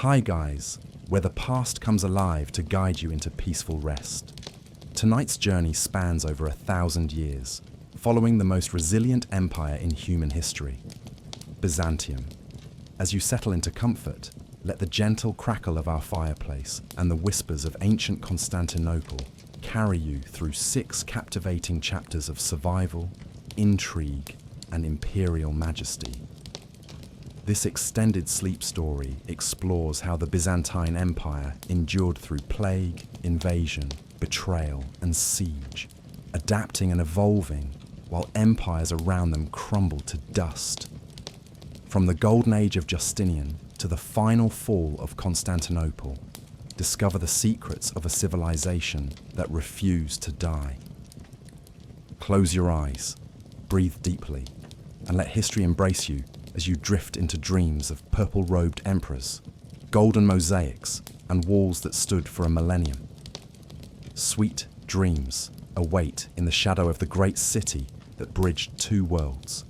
Hi guys, where the past comes alive to guide you into peaceful rest. Tonight's journey spans over 1,000 years, following the most resilient empire in human history, Byzantium. As you settle into comfort, let the gentle crackle of our fireplace and the whispers of ancient Constantinople carry you through 6 captivating chapters of survival, intrigue, and imperial majesty. This extended sleep story explores how the Byzantine Empire endured through plague, invasion, betrayal, and siege, adapting and evolving while empires around them crumbled to dust. From the golden age of Justinian to the final fall of Constantinople, discover the secrets of a civilization that refused to die. Close your eyes, breathe deeply, and let history embrace you as you drift into dreams of purple-robed emperors, golden mosaics, and walls that stood for a millennium. Sweet dreams await in the shadow of the great city that bridged 2 worlds.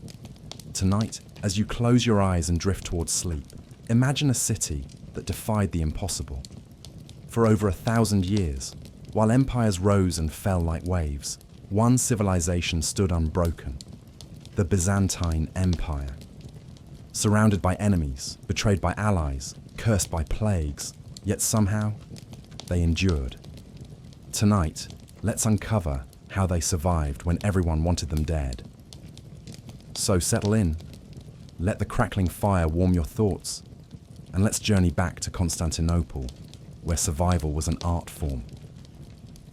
Tonight, as you close your eyes and drift towards sleep, imagine a city that defied the impossible. For over 1,000 years, while empires rose and fell like waves, one civilization stood unbroken: the Byzantine Empire. Surrounded by enemies, betrayed by allies, cursed by plagues, yet somehow, they endured. Tonight, let's uncover how they survived when everyone wanted them dead. So settle in, let the crackling fire warm your thoughts, and let's journey back to Constantinople, where survival was an art form.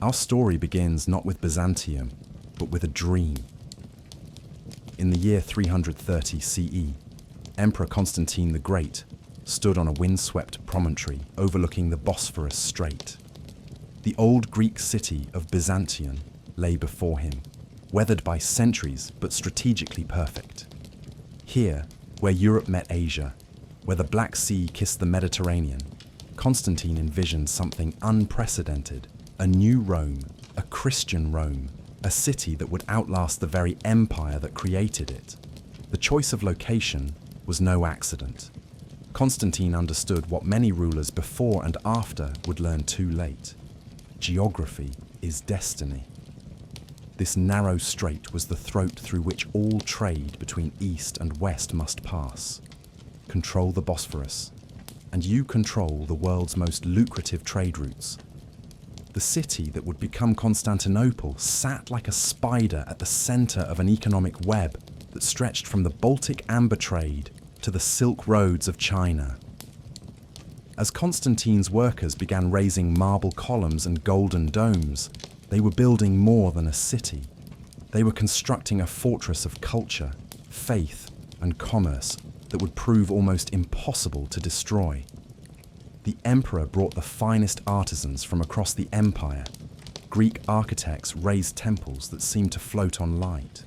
Our story begins not with Byzantium, but with a dream. In the year 330 CE, Emperor Constantine the Great stood on a windswept promontory overlooking the Bosphorus Strait. The old Greek city of Byzantium lay before him, weathered by centuries but strategically perfect. Here, where Europe met Asia, where the Black Sea kissed the Mediterranean, Constantine envisioned something unprecedented: a new Rome, a Christian Rome, a city that would outlast the very empire that created it. The choice of location was no accident. Constantine understood what many rulers before and after would learn too late: geography is destiny. This narrow strait was the throat through which all trade between East and West must pass. Control the Bosphorus, and you control the world's most lucrative trade routes. The city that would become Constantinople sat like a spider at the center of an economic web that stretched from the Baltic amber trade to the Silk Roads of China. As Constantine's workers began raising marble columns and golden domes, they were building more than a city. They were constructing a fortress of culture, faith, and commerce that would prove almost impossible to destroy. The emperor brought the finest artisans from across the empire. Greek architects raised temples that seemed to float on light.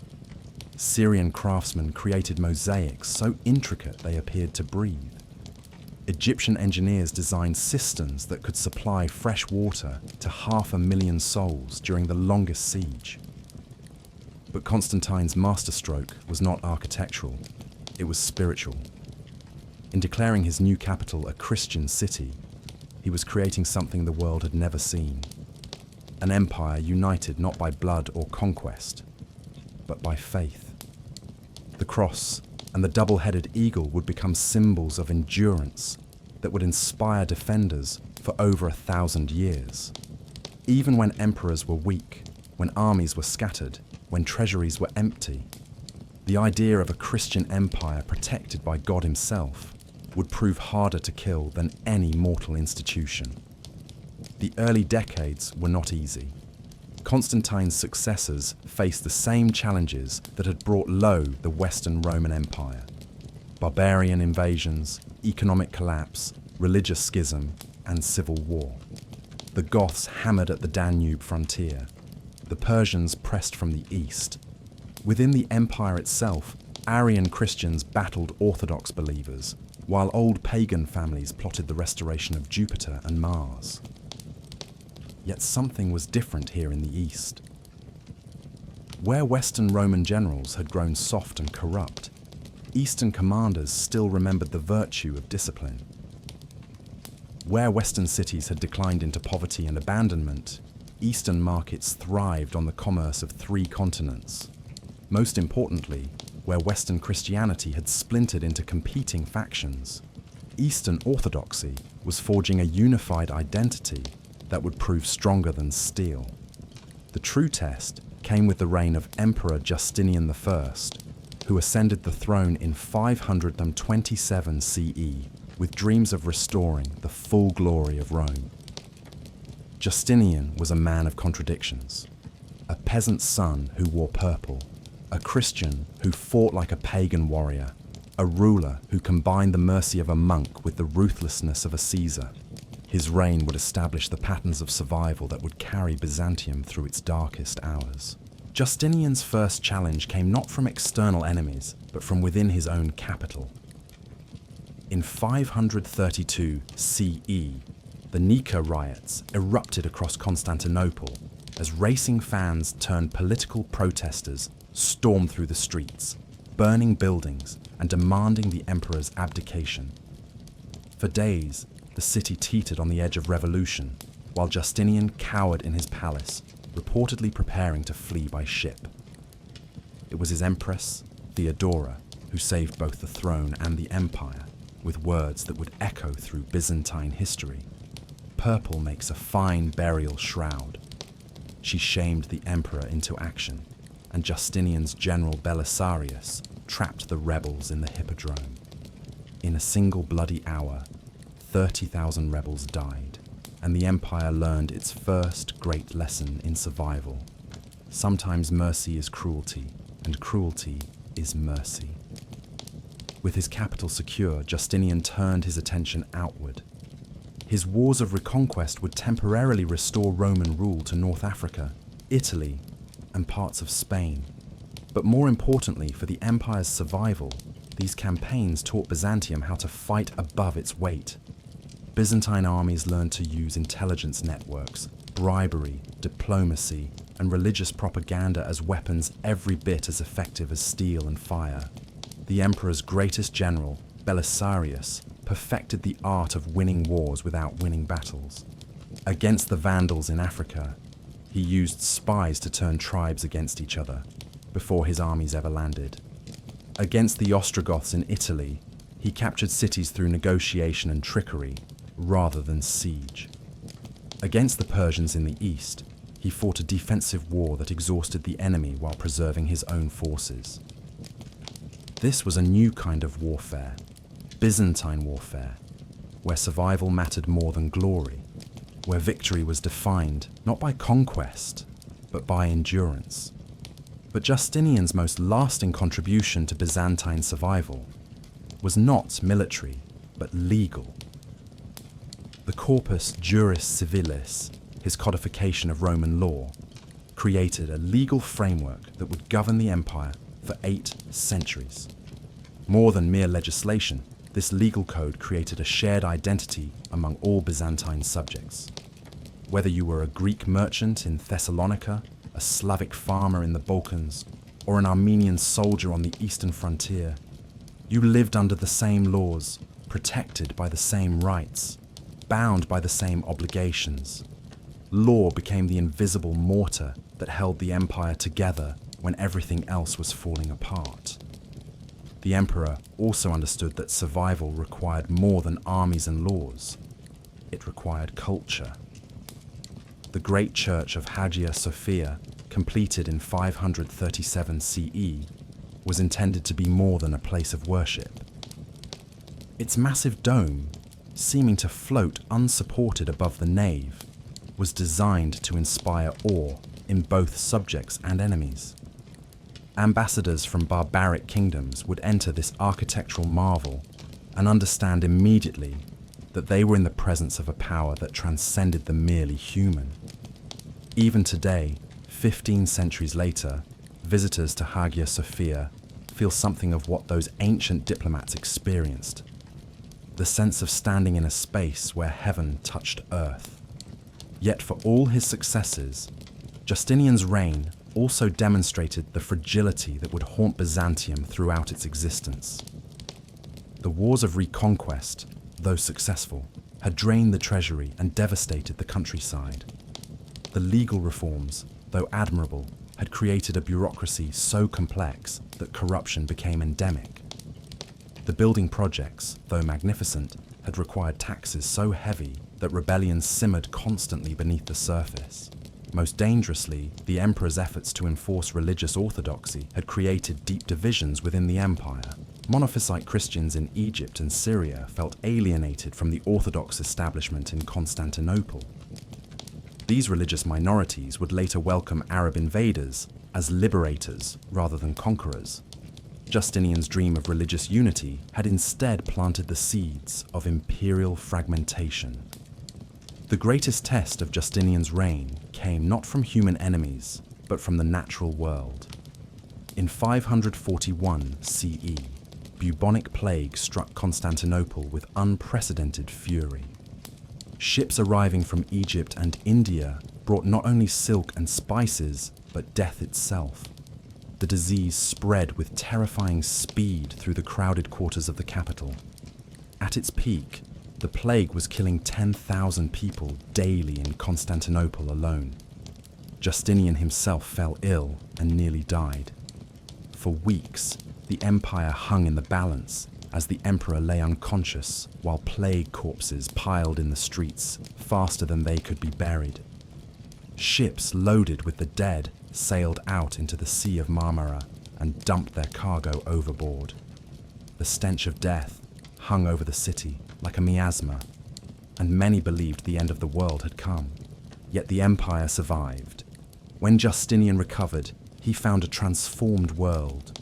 Syrian craftsmen created mosaics so intricate they appeared to breathe. Egyptian engineers designed cisterns that could supply fresh water to 500,000 souls during the longest siege. But Constantine's masterstroke was not architectural, it was spiritual. In declaring his new capital a Christian city, he was creating something the world had never seen: an empire united not by blood or conquest, but by faith. The cross and the double-headed eagle would become symbols of endurance that would inspire defenders for over 1,000 years. Even when emperors were weak, when armies were scattered, when treasuries were empty, the idea of a Christian empire protected by God himself would prove harder to kill than any mortal institution. The early decades were not easy. Constantine's successors faced the same challenges that had brought low the Western Roman Empire: barbarian invasions, economic collapse, religious schism, and civil war. The Goths hammered at the Danube frontier. The Persians pressed from the east. Within the empire itself, Arian Christians battled Orthodox believers, while old pagan families plotted the restoration of Jupiter and Mars. Yet something was different here in the East. Where Western Roman generals had grown soft and corrupt, Eastern commanders still remembered the virtue of discipline. Where Western cities had declined into poverty and abandonment, Eastern markets thrived on the commerce of 3 continents. Most importantly, where Western Christianity had splintered into competing factions, Eastern Orthodoxy was forging a unified identity that would prove stronger than steel. The true test came with the reign of Emperor Justinian I, who ascended the throne in 527 CE with dreams of restoring the full glory of Rome. Justinian was a man of contradictions, a peasant's son who wore purple, a Christian who fought like a pagan warrior, a ruler who combined the mercy of a monk with the ruthlessness of a Caesar. His reign would establish the patterns of survival that would carry Byzantium through its darkest hours. Justinian's first challenge came not from external enemies, but from within his own capital. In 532 CE, the Nika riots erupted across Constantinople as racing fans turned political protesters stormed through the streets, burning buildings and demanding the emperor's abdication. For days, the city teetered on the edge of revolution, while Justinian cowered in his palace, reportedly preparing to flee by ship. It was his empress, Theodora, who saved both the throne and the empire, with words that would echo through Byzantine history. Purple makes a fine burial shroud. She shamed the emperor into action, and Justinian's general Belisarius trapped the rebels in the hippodrome. In a single bloody hour, 30,000 rebels died, and the empire learned its first great lesson in survival. Sometimes mercy is cruelty, and cruelty is mercy. With his capital secure, Justinian turned his attention outward. His wars of reconquest would temporarily restore Roman rule to North Africa, Italy, and parts of Spain. But more importantly for the empire's survival, these campaigns taught Byzantium how to fight above its weight. Byzantine armies learned to use intelligence networks, bribery, diplomacy, and religious propaganda as weapons every bit as effective as steel and fire. The emperor's greatest general, Belisarius, perfected the art of winning wars without winning battles. Against the Vandals in Africa, he used spies to turn tribes against each other before his armies ever landed. Against the Ostrogoths in Italy, he captured cities through negotiation and trickery rather than siege. Against the Persians in the east, he fought a defensive war that exhausted the enemy while preserving his own forces. This was a new kind of warfare, Byzantine warfare, where survival mattered more than glory, where victory was defined not by conquest, but by endurance. But Justinian's most lasting contribution to Byzantine survival was not military, but legal. The Corpus Juris Civilis, his codification of Roman law, created a legal framework that would govern the empire for 8 centuries. More than mere legislation, this legal code created a shared identity among all Byzantine subjects. Whether you were a Greek merchant in Thessalonica, a Slavic farmer in the Balkans, or an Armenian soldier on the eastern frontier, you lived under the same laws, protected by the same rights, bound by the same obligations. Law became the invisible mortar that held the empire together when everything else was falling apart. The emperor also understood that survival required more than armies and laws. It required culture. The great church of Hagia Sophia, completed in 537 CE, was intended to be more than a place of worship. Its massive dome, seeming to float unsupported above the nave, was designed to inspire awe in both subjects and enemies. Ambassadors from barbaric kingdoms would enter this architectural marvel and understand immediately that they were in the presence of a power that transcended the merely human. Even today, 15 centuries later, visitors to Hagia Sophia feel something of what those ancient diplomats experienced: the sense of standing in a space where heaven touched earth. Yet for all his successes, Justinian's reign also demonstrated the fragility that would haunt Byzantium throughout its existence. The wars of reconquest, though successful, had drained the treasury and devastated the countryside. The legal reforms, though admirable, had created a bureaucracy so complex that corruption became endemic. The building projects, though magnificent, had required taxes so heavy that rebellions simmered constantly beneath the surface. Most dangerously, the emperor's efforts to enforce religious orthodoxy had created deep divisions within the empire. Monophysite Christians in Egypt and Syria felt alienated from the Orthodox establishment in Constantinople. These religious minorities would later welcome Arab invaders as liberators rather than conquerors. Justinian's dream of religious unity had instead planted the seeds of imperial fragmentation. The greatest test of Justinian's reign came not from human enemies, but from the natural world. In 541 CE, bubonic plague struck Constantinople with unprecedented fury. Ships arriving from Egypt and India brought not only silk and spices, but death itself. The disease spread with terrifying speed through the crowded quarters of the capital. At its peak, the plague was killing 10,000 people daily in Constantinople alone. Justinian himself fell ill and nearly died. For weeks, the empire hung in the balance as the emperor lay unconscious while plague corpses piled in the streets faster than they could be buried. Ships loaded with the dead sailed out into the Sea of Marmara and dumped their cargo overboard. The stench of death hung over the city like a miasma, and many believed the end of the world had come. Yet the empire survived. When Justinian recovered, he found a transformed world.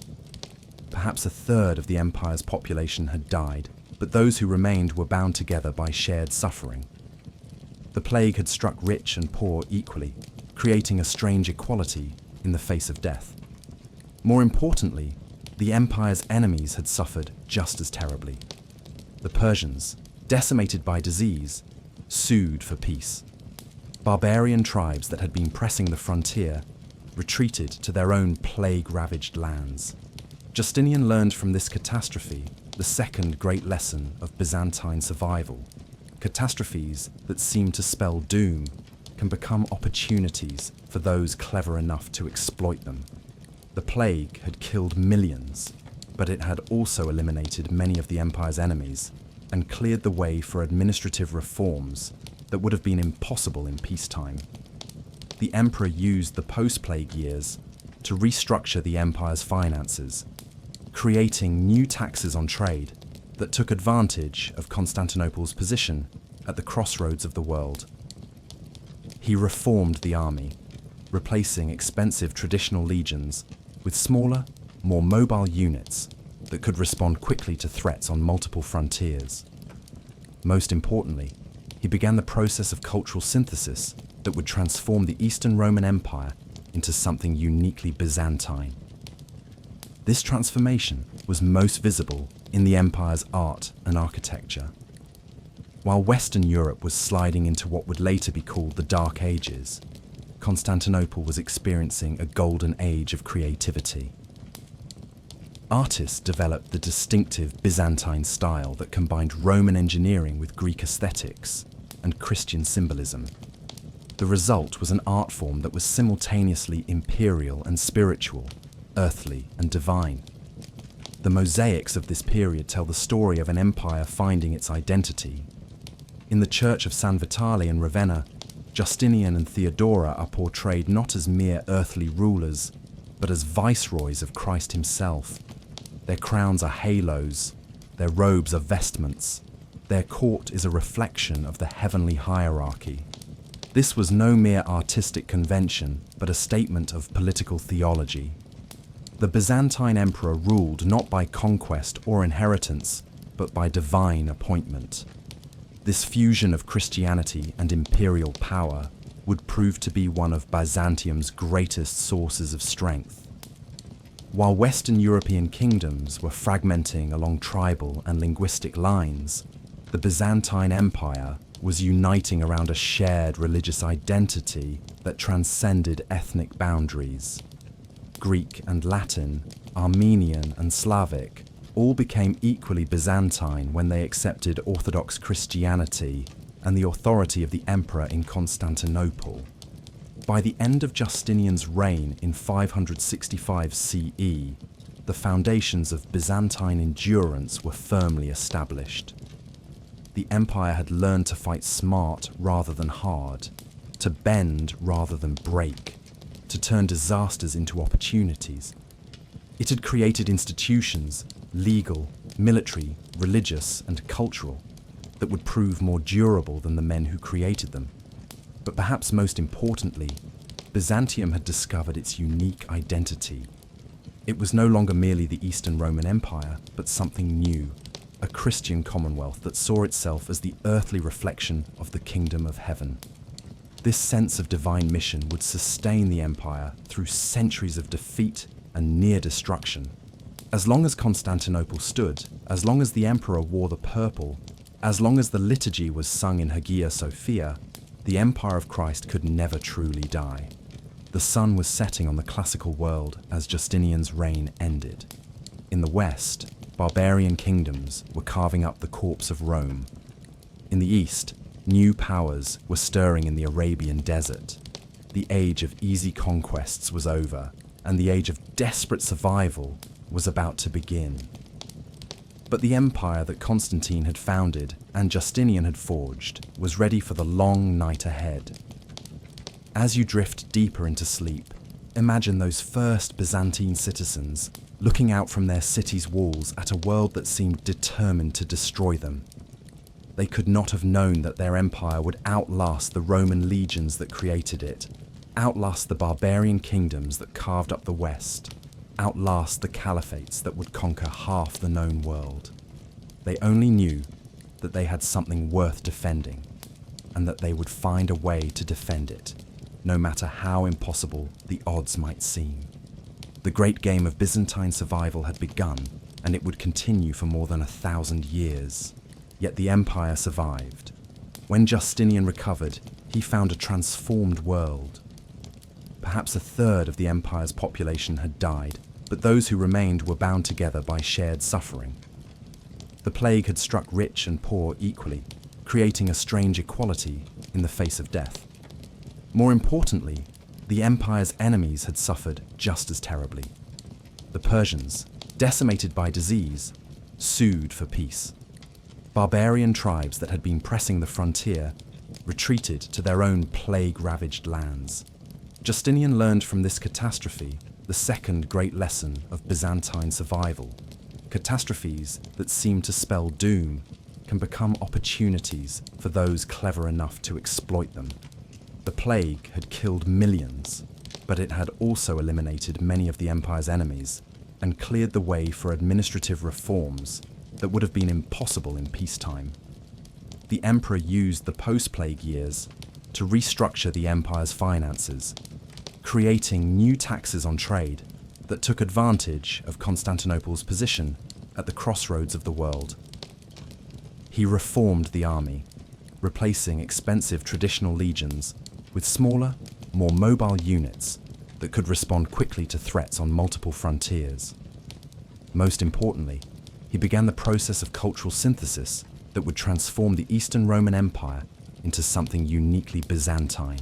Perhaps a third of the empire's population had died, but those who remained were bound together by shared suffering. The plague had struck rich and poor equally, creating a strange equality in the face of death. More importantly, the empire's enemies had suffered just as terribly. The Persians, decimated by disease, sued for peace. Barbarian tribes that had been pressing the frontier retreated to their own plague-ravaged lands. Justinian learned from this catastrophe the second great lesson of Byzantine survival. Catastrophes that seem to spell doom can become opportunities for those clever enough to exploit them. The plague had killed millions, but it had also eliminated many of the empire's enemies and cleared the way for administrative reforms that would have been impossible in peacetime. The emperor used the post-plague years to restructure the empire's finances, creating new taxes on trade that took advantage of Constantinople's position at the crossroads of the world. He reformed the army, replacing expensive traditional legions with smaller, more mobile units that could respond quickly to threats on multiple frontiers. Most importantly, he began the process of cultural synthesis that would transform the Eastern Roman Empire into something uniquely Byzantine. This transformation was most visible in the empire's art and architecture. While Western Europe was sliding into what would later be called the Dark Ages, Constantinople was experiencing a golden age of creativity. Artists developed the distinctive Byzantine style that combined Roman engineering with Greek aesthetics and Christian symbolism. The result was an art form that was simultaneously imperial and spiritual, earthly and divine. The mosaics of this period tell the story of an empire finding its identity. In the Church of San Vitale in Ravenna, Justinian and Theodora are portrayed not as mere earthly rulers, but as viceroys of Christ himself. Their crowns are halos, their robes are vestments, their court is a reflection of the heavenly hierarchy. This was no mere artistic convention, but a statement of political theology. The Byzantine emperor ruled not by conquest or inheritance, but by divine appointment. This fusion of Christianity and imperial power would prove to be one of Byzantium's greatest sources of strength. While Western European kingdoms were fragmenting along tribal and linguistic lines, the Byzantine Empire was uniting around a shared religious identity that transcended ethnic boundaries. Greek and Latin, Armenian and Slavic, all became equally Byzantine when they accepted Orthodox Christianity and the authority of the emperor in Constantinople. By the end of Justinian's reign in 565 CE, the foundations of Byzantine endurance were firmly established. The empire had learned to fight smart rather than hard, to bend rather than break, to turn disasters into opportunities. It had created institutions, legal, military, religious, and cultural, that would prove more durable than the men who created them. But perhaps most importantly, Byzantium had discovered its unique identity. It was no longer merely the Eastern Roman Empire, but something new, a Christian commonwealth that saw itself as the earthly reflection of the kingdom of heaven. This sense of divine mission would sustain the empire through centuries of defeat and near destruction. As long as Constantinople stood, as long as the emperor wore the purple, as long as the liturgy was sung in Hagia Sophia, the empire of Christ could never truly die. The sun was setting on the classical world as Justinian's reign ended. In the west, barbarian kingdoms were carving up the corpse of Rome. In the east, new powers were stirring in the Arabian desert. The age of easy conquests was over, and the age of desperate survival was about to begin. But the empire that Constantine had founded and Justinian had forged was ready for the long night ahead. As you drift deeper into sleep, imagine those first Byzantine citizens looking out from their city's walls at a world that seemed determined to destroy them. They could not have known that their empire would outlast the Roman legions that created it, outlast the barbarian kingdoms that carved up the West, outlast the caliphates that would conquer half the known world. They only knew that they had something worth defending, and that they would find a way to defend it, no matter how impossible the odds might seem. The great game of Byzantine survival had begun, and it would continue for more than 1,000 years. Yet the empire survived. When Justinian recovered, he found a transformed world. Perhaps a third of the empire's population had died, but those who remained were bound together by shared suffering. The plague had struck rich and poor equally, creating a strange equality in the face of death. More importantly, the empire's enemies had suffered just as terribly. The Persians, decimated by disease, sued for peace. Barbarian tribes that had been pressing the frontier retreated to their own plague-ravaged lands. Justinian learned from this catastrophe the second great lesson of Byzantine survival. Catastrophes that seem to spell doom can become opportunities for those clever enough to exploit them. The plague had killed millions, but it had also eliminated many of the empire's enemies and cleared the way for administrative reforms that would have been impossible in peacetime. The emperor used the post-plague years to restructure the empire's finances, creating new taxes on trade that took advantage of Constantinople's position at the crossroads of the world. He reformed the army, replacing expensive traditional legions with smaller, more mobile units that could respond quickly to threats on multiple frontiers. Most importantly, he began the process of cultural synthesis that would transform the Eastern Roman Empire into something uniquely Byzantine.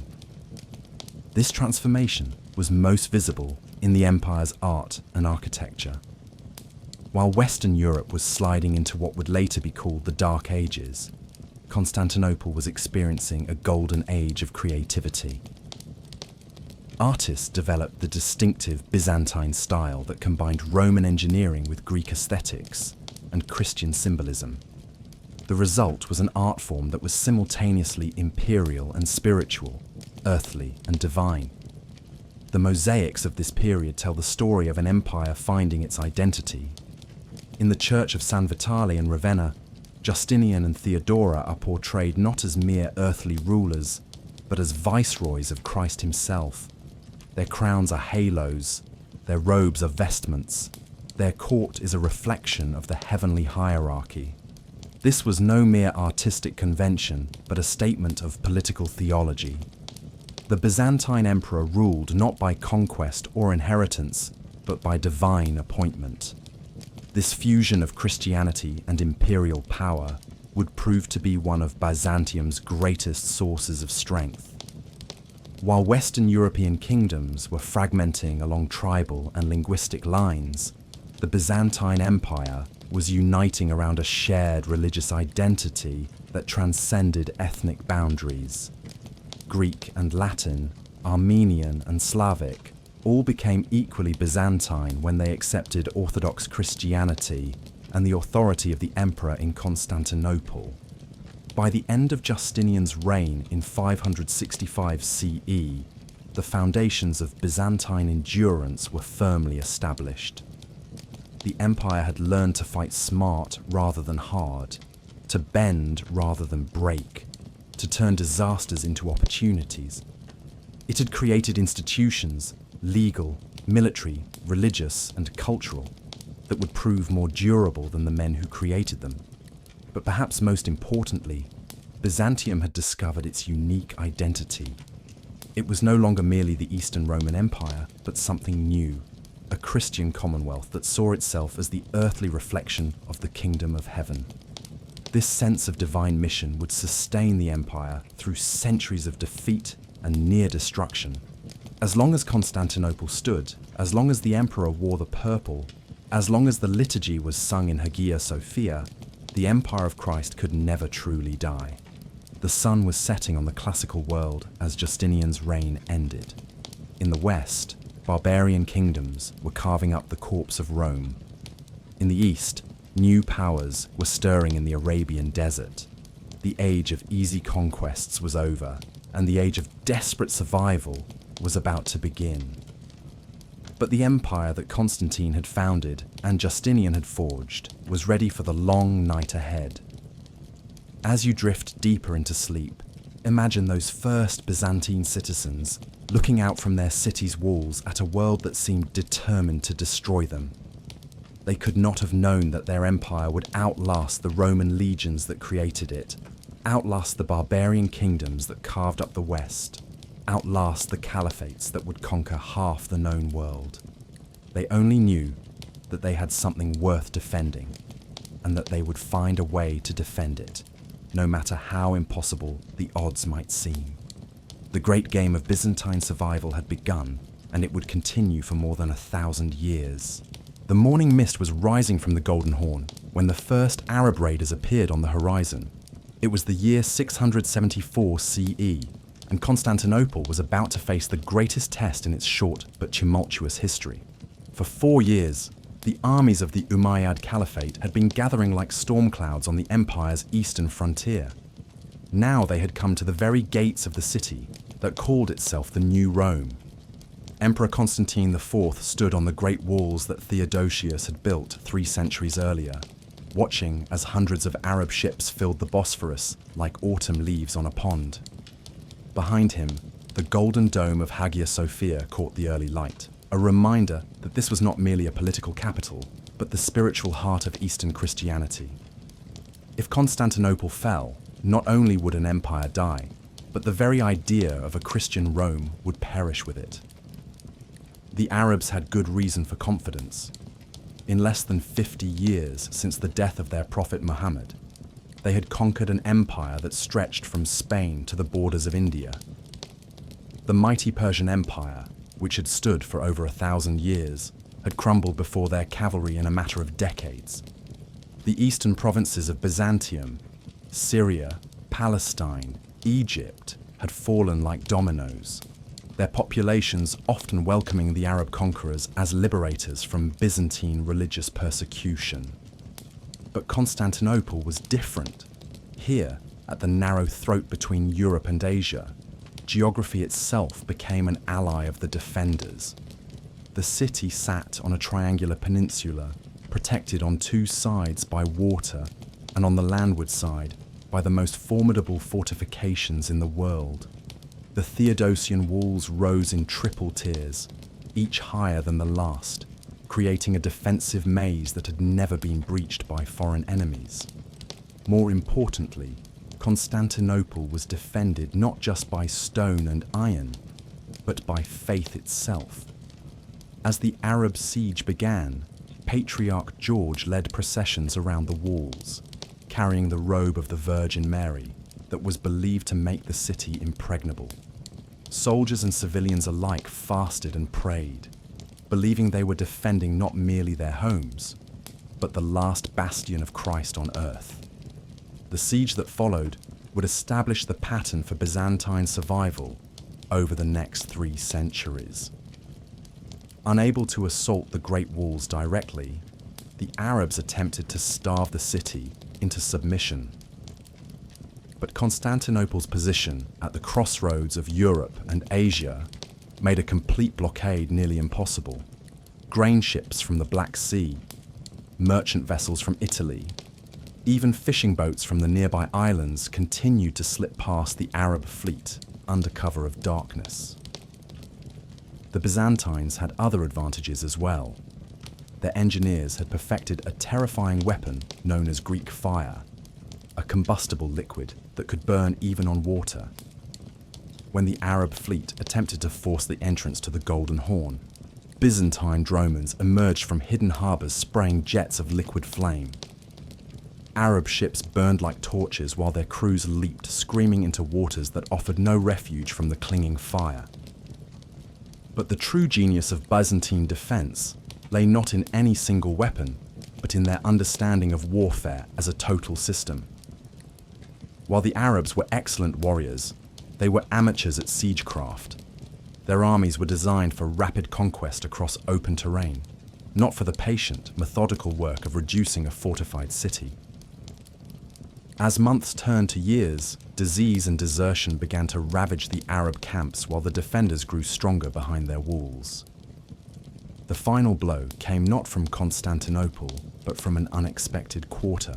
This transformation was most visible in the empire's art and architecture. While Western Europe was sliding into what would later be called the Dark Ages, Constantinople was experiencing a golden age of creativity. Artists developed the distinctive Byzantine style that combined Roman engineering with Greek aesthetics and Christian symbolism. The result was an art form that was simultaneously imperial and spiritual, earthly and divine. The mosaics of this period tell the story of an empire finding its identity. In the Church of San Vitale in Ravenna, Justinian and Theodora are portrayed not as mere earthly rulers, but as viceroys of Christ himself. Their crowns are halos, their robes are vestments, their court is a reflection of the heavenly hierarchy. This was no mere artistic convention, but a statement of political theology. The Byzantine emperor ruled not by conquest or inheritance, but by divine appointment. This fusion of Christianity and imperial power would prove to be one of Byzantium's greatest sources of strength. While Western European kingdoms were fragmenting along tribal and linguistic lines, the Byzantine Empire was uniting around a shared religious identity that transcended ethnic boundaries. Greek and Latin, Armenian and Slavic all became equally Byzantine when they accepted Orthodox Christianity and the authority of the emperor in Constantinople. By the end of Justinian's reign in 565 CE, the foundations of Byzantine endurance were firmly established. The empire had learned to fight smart rather than hard, to bend rather than break, to turn disasters into opportunities. It had created institutions, legal, military, religious, and cultural, that would prove more durable than the men who created them. But perhaps most importantly, Byzantium had discovered its unique identity. It was no longer merely the Eastern Roman Empire, but something new, a Christian commonwealth that saw itself as the earthly reflection of the kingdom of heaven. This sense of divine mission would sustain the empire through centuries of defeat and near destruction. As long as Constantinople stood, as long as the emperor wore the purple, as long as the liturgy was sung in Hagia Sophia, the empire of Christ could never truly die. The sun was setting on the classical world as Justinian's reign ended. In the west, barbarian kingdoms were carving up the corpse of Rome. In the east, new powers were stirring in the Arabian desert. The age of easy conquests was over, and the age of desperate survival was about to begin. But the empire that Constantine had founded and Justinian had forged was ready for the long night ahead. As you drift deeper into sleep, imagine those first Byzantine citizens looking out from their city's walls at a world that seemed determined to destroy them. They could not have known that their empire would outlast the Roman legions that created it, outlast the barbarian kingdoms that carved up the West, outlast the caliphates that would conquer half the known world. They only knew that they had something worth defending, and that they would find a way to defend it, no matter how impossible the odds might seem. The great game of Byzantine survival had begun, and it would continue for more than 1,000 years. The morning mist was rising from the Golden Horn when the first Arab raiders appeared on the horizon. It was the year 674 CE, and Constantinople was about to face the greatest test in its short but tumultuous history. For 4 years, the armies of the Umayyad Caliphate had been gathering like storm clouds on the empire's eastern frontier. Now they had come to the very gates of the city that called itself the New Rome. Emperor Constantine IV stood on the great walls that Theodosius had built 3 centuries earlier, watching as hundreds of Arab ships filled the Bosphorus like autumn leaves on a pond. Behind him, the golden dome of Hagia Sophia caught the early light, a reminder that this was not merely a political capital, but the spiritual heart of Eastern Christianity. If Constantinople fell, not only would an empire die, but the very idea of a Christian Rome would perish with it. The Arabs had good reason for confidence. In less than 50 years since the death of their prophet Muhammad, they had conquered an empire that stretched from Spain to the borders of India. The mighty Persian Empire, which had stood for over 1,000 years, had crumbled before their cavalry in a matter of decades. The eastern provinces of Byzantium, Syria, Palestine, Egypt had fallen like dominoes, their populations often welcoming the Arab conquerors as liberators from Byzantine religious persecution. But Constantinople was different. Here, at the narrow throat between Europe and Asia, geography itself became an ally of the defenders. The city sat on a triangular peninsula, protected on 2 sides by water, and on the landward side by the most formidable fortifications in the world. The Theodosian walls rose in triple tiers, each higher than the last, creating a defensive maze that had never been breached by foreign enemies. More importantly, Constantinople was defended not just by stone and iron, but by faith itself. As the Arab siege began, Patriarch George led processions around the walls, carrying the robe of the Virgin Mary that was believed to make the city impregnable. Soldiers and civilians alike fasted and prayed, believing they were defending not merely their homes, but the last bastion of Christ on earth. The siege that followed would establish the pattern for Byzantine survival over the next 3 centuries. Unable to assault the Great Walls directly, the Arabs attempted to starve the city into submission. But Constantinople's position at the crossroads of Europe and Asia made a complete blockade nearly impossible. Grain ships from the Black Sea, merchant vessels from Italy, even fishing boats from the nearby islands continued to slip past the Arab fleet under cover of darkness. The Byzantines had other advantages as well. Their engineers had perfected a terrifying weapon known as Greek fire, a combustible liquid that could burn even on water. When the Arab fleet attempted to force the entrance to the Golden Horn, Byzantine dromons emerged from hidden harbours spraying jets of liquid flame. Arab ships burned like torches while their crews leaped, screaming into waters that offered no refuge from the clinging fire. But the true genius of Byzantine defence lay not in any single weapon, but in their understanding of warfare as a total system. While the Arabs were excellent warriors, they were amateurs at siegecraft. Their armies were designed for rapid conquest across open terrain, not for the patient, methodical work of reducing a fortified city. As months turned to years, disease and desertion began to ravage the Arab camps while the defenders grew stronger behind their walls. The final blow came not from Constantinople, but from an unexpected quarter.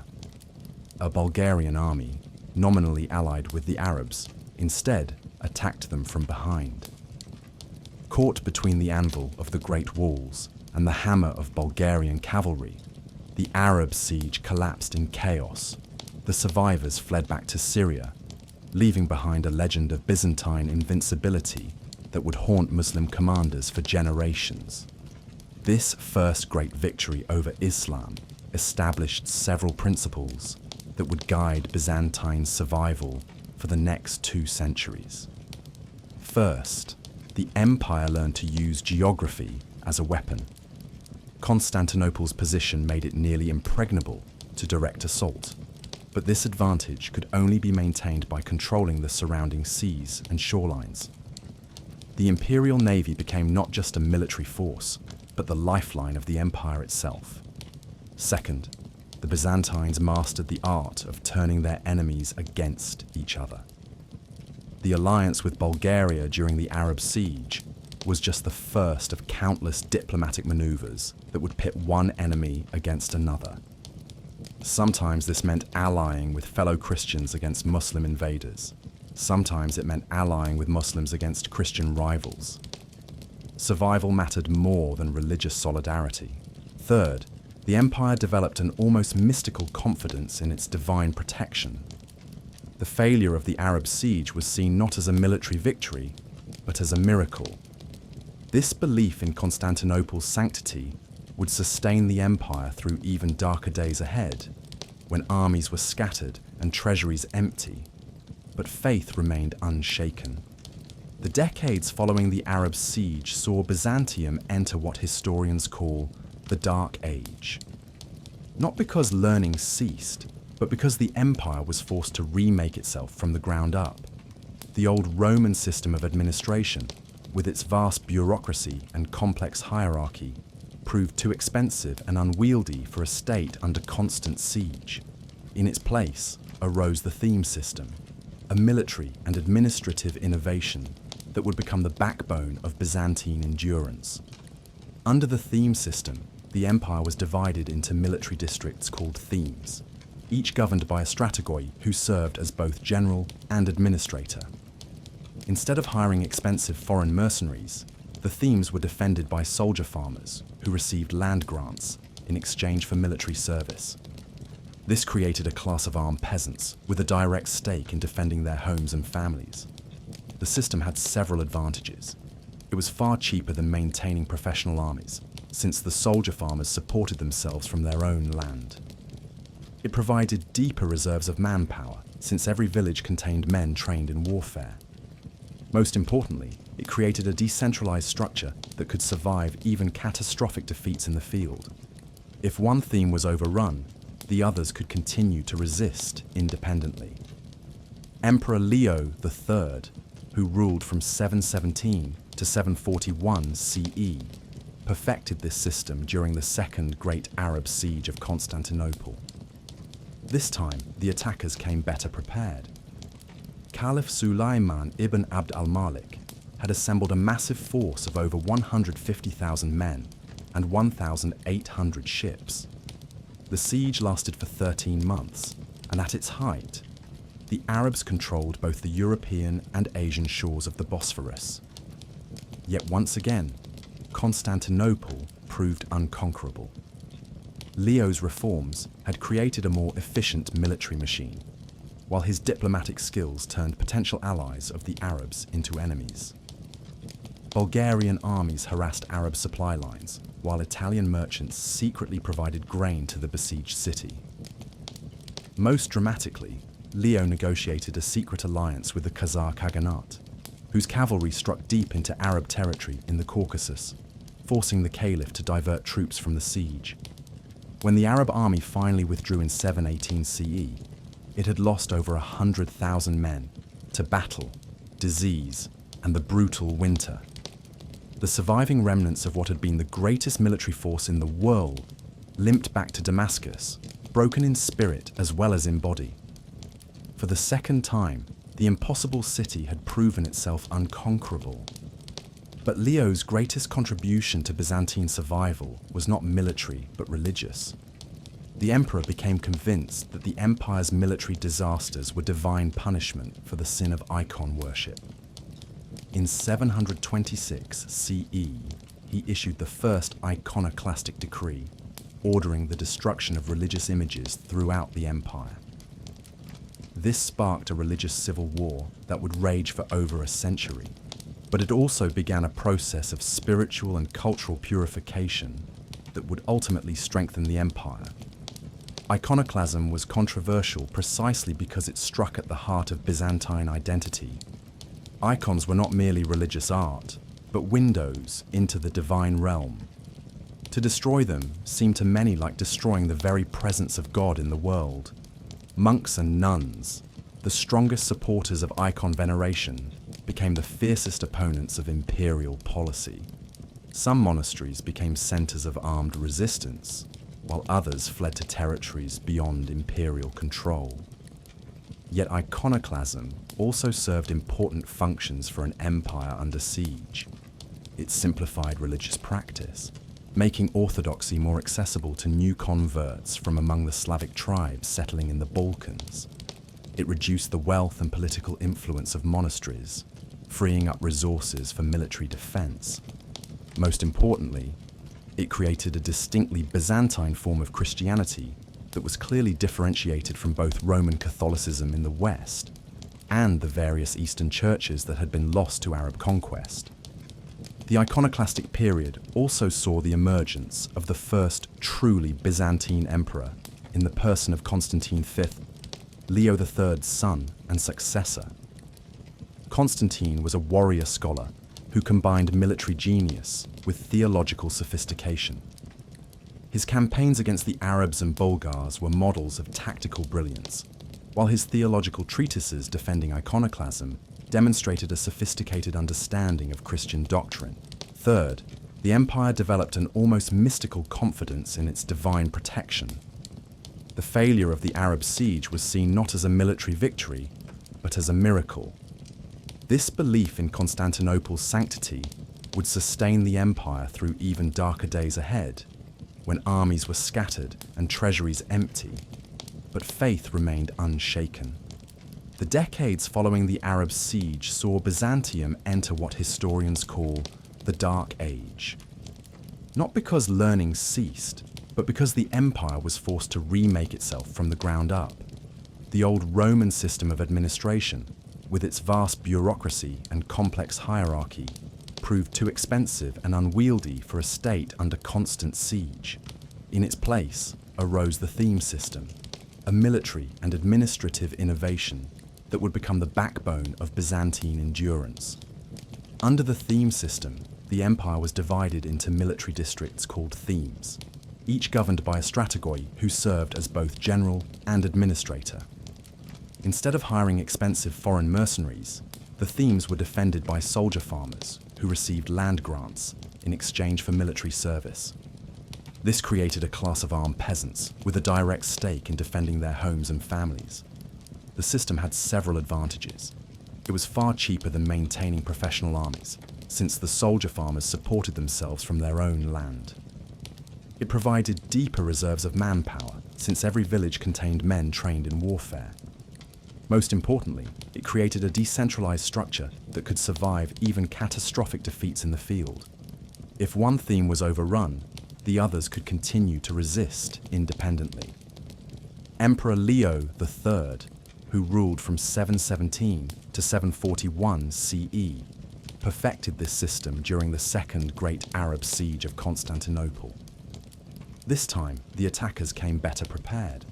A Bulgarian army, nominally allied with the Arabs, instead attacked them from behind. Caught between the anvil of the Great Walls and the hammer of Bulgarian cavalry, the Arab siege collapsed in chaos. The survivors fled back to Syria, leaving behind a legend of Byzantine invincibility that would haunt Muslim commanders for generations. This first great victory over Islam established several principles that would guide Byzantine's survival for the next 2 centuries. First, the empire learned to use geography as a weapon. Constantinople's position made it nearly impregnable to direct assault. But this advantage could only be maintained by controlling the surrounding seas and shorelines. The imperial navy became not just a military force, but the lifeline of the empire itself. Second, the Byzantines mastered the art of turning their enemies against each other. The alliance with Bulgaria during the Arab siege was just the first of countless diplomatic maneuvers that would pit one enemy against another. Sometimes this meant allying with fellow Christians against Muslim invaders. Sometimes it meant allying with Muslims against Christian rivals. Survival mattered more than religious solidarity. Third, the empire developed an almost mystical confidence in its divine protection. The failure of the Arab siege was seen not as a military victory, but as a miracle. This belief in Constantinople's sanctity would sustain the empire through even darker days ahead, when armies were scattered and treasuries empty, but faith remained unshaken. The decades following the Arab siege saw Byzantium enter what historians call the Dark Age. Not because learning ceased, but because the empire was forced to remake itself from the ground up. The old Roman system of administration, with its vast bureaucracy and complex hierarchy, proved too expensive and unwieldy for a state under constant siege. In its place arose the theme system, a military and administrative innovation that would become the backbone of Byzantine endurance. Under the theme system, the empire was divided into military districts called themes, each governed by a strategoi who served as both general and administrator. Instead of hiring expensive foreign mercenaries, the themes were defended by soldier farmers who received land grants in exchange for military service. This created a class of armed peasants with a direct stake in defending their homes and families. The system had several advantages. It was far cheaper than maintaining professional armies. since the soldier farmers supported themselves from their own land. It provided deeper reserves of manpower, since every village contained men trained in warfare. Most importantly, it created a decentralized structure that could survive even catastrophic defeats in the field. If one theme was overrun, the others could continue to resist independently. Emperor Leo III, who ruled from 717 to 741 CE, perfected this system during the Second Great Arab Siege of Constantinople. This time, the attackers came better prepared. Caliph Sulayman ibn Abd al-Malik had assembled a massive force of over 150,000 men and 1,800 ships. The siege lasted for 13 months, and at its height, the Arabs controlled both the European and Asian shores of the Bosphorus. Yet once again, Constantinople proved unconquerable. Leo's reforms had created a more efficient military machine, while his diplomatic skills turned potential allies of the Arabs into enemies. Bulgarian armies harassed Arab supply lines, while Italian merchants secretly provided grain to the besieged city. Most dramatically, Leo negotiated a secret alliance with the Khazar Khaganate, whose cavalry struck deep into Arab territory in the Caucasus, forcing the Caliph to divert troops from the siege. When the Arab army finally withdrew in 718 CE, it had lost over 100,000 men to battle, disease, and the brutal winter. The surviving remnants of what had been the greatest military force in the world limped back to Damascus, broken in spirit as well as in body. For the second time, the impossible city had proven itself unconquerable. But Leo's greatest contribution to Byzantine survival was not military but religious. The emperor became convinced that the empire's military disasters were divine punishment for the sin of icon worship. In 726 CE, he issued the first iconoclastic decree, ordering the destruction of religious images throughout the empire. This sparked a religious civil war that would rage for over a century, but it also began a process of spiritual and cultural purification that would ultimately strengthen the empire. Iconoclasm was controversial precisely because it struck at the heart of Byzantine identity. Icons were not merely religious art, but windows into the divine realm. To destroy them seemed to many like destroying the very presence of God in the world. Monks and nuns, the strongest supporters of icon veneration, became the fiercest opponents of imperial policy. Some monasteries became centers of armed resistance, while others fled to territories beyond imperial control. Yet iconoclasm also served important functions for an empire under siege. It simplified religious practice, making orthodoxy more accessible to new converts from among the Slavic tribes settling in the Balkans. It reduced the wealth and political influence of monasteries, freeing up resources for military defense. Most importantly, it created a distinctly Byzantine form of Christianity that was clearly differentiated from both Roman Catholicism in the West and the various Eastern churches that had been lost to Arab conquest. The iconoclastic period also saw the emergence of the first truly Byzantine emperor in the person of Constantine V, Leo III's son and successor. Constantine was a warrior scholar who combined military genius with theological sophistication. His campaigns against the Arabs and Bulgars were models of tactical brilliance, while his theological treatises defending iconoclasm demonstrated a sophisticated understanding of Christian doctrine. Third, the empire developed an almost mystical confidence in its divine protection. The failure of the Arab siege was seen not as a military victory, but as a miracle. This belief in Constantinople's sanctity would sustain the empire through even darker days ahead, when armies were scattered and treasuries empty, but faith remained unshaken. The decades following the Arab siege saw Byzantium enter what historians call the Dark Age. Not because learning ceased, but because the empire was forced to remake itself from the ground up. The old Roman system of administration, with its vast bureaucracy and complex hierarchy, proved too expensive and unwieldy for a state under constant siege. In its place arose the theme system, a military and administrative innovation that would become the backbone of Byzantine endurance. Under the theme system, the empire was divided into military districts called themes, each governed by a strategoi who served as both general and administrator. Instead of hiring expensive foreign mercenaries, the themes were defended by soldier farmers who received land grants in exchange for military service. This created a class of armed peasants with a direct stake in defending their homes and families. The system had several advantages. It was far cheaper than maintaining professional armies, since the soldier farmers supported themselves from their own land. It provided deeper reserves of manpower, since every village contained men trained in warfare. Most importantly, it created a decentralized structure that could survive even catastrophic defeats in the field. If one theme was overrun, the others could continue to resist independently. Emperor Leo III, who ruled from 717 to 741 CE, perfected this system during the Second Great Arab Siege of Constantinople. This time, the attackers came better prepared.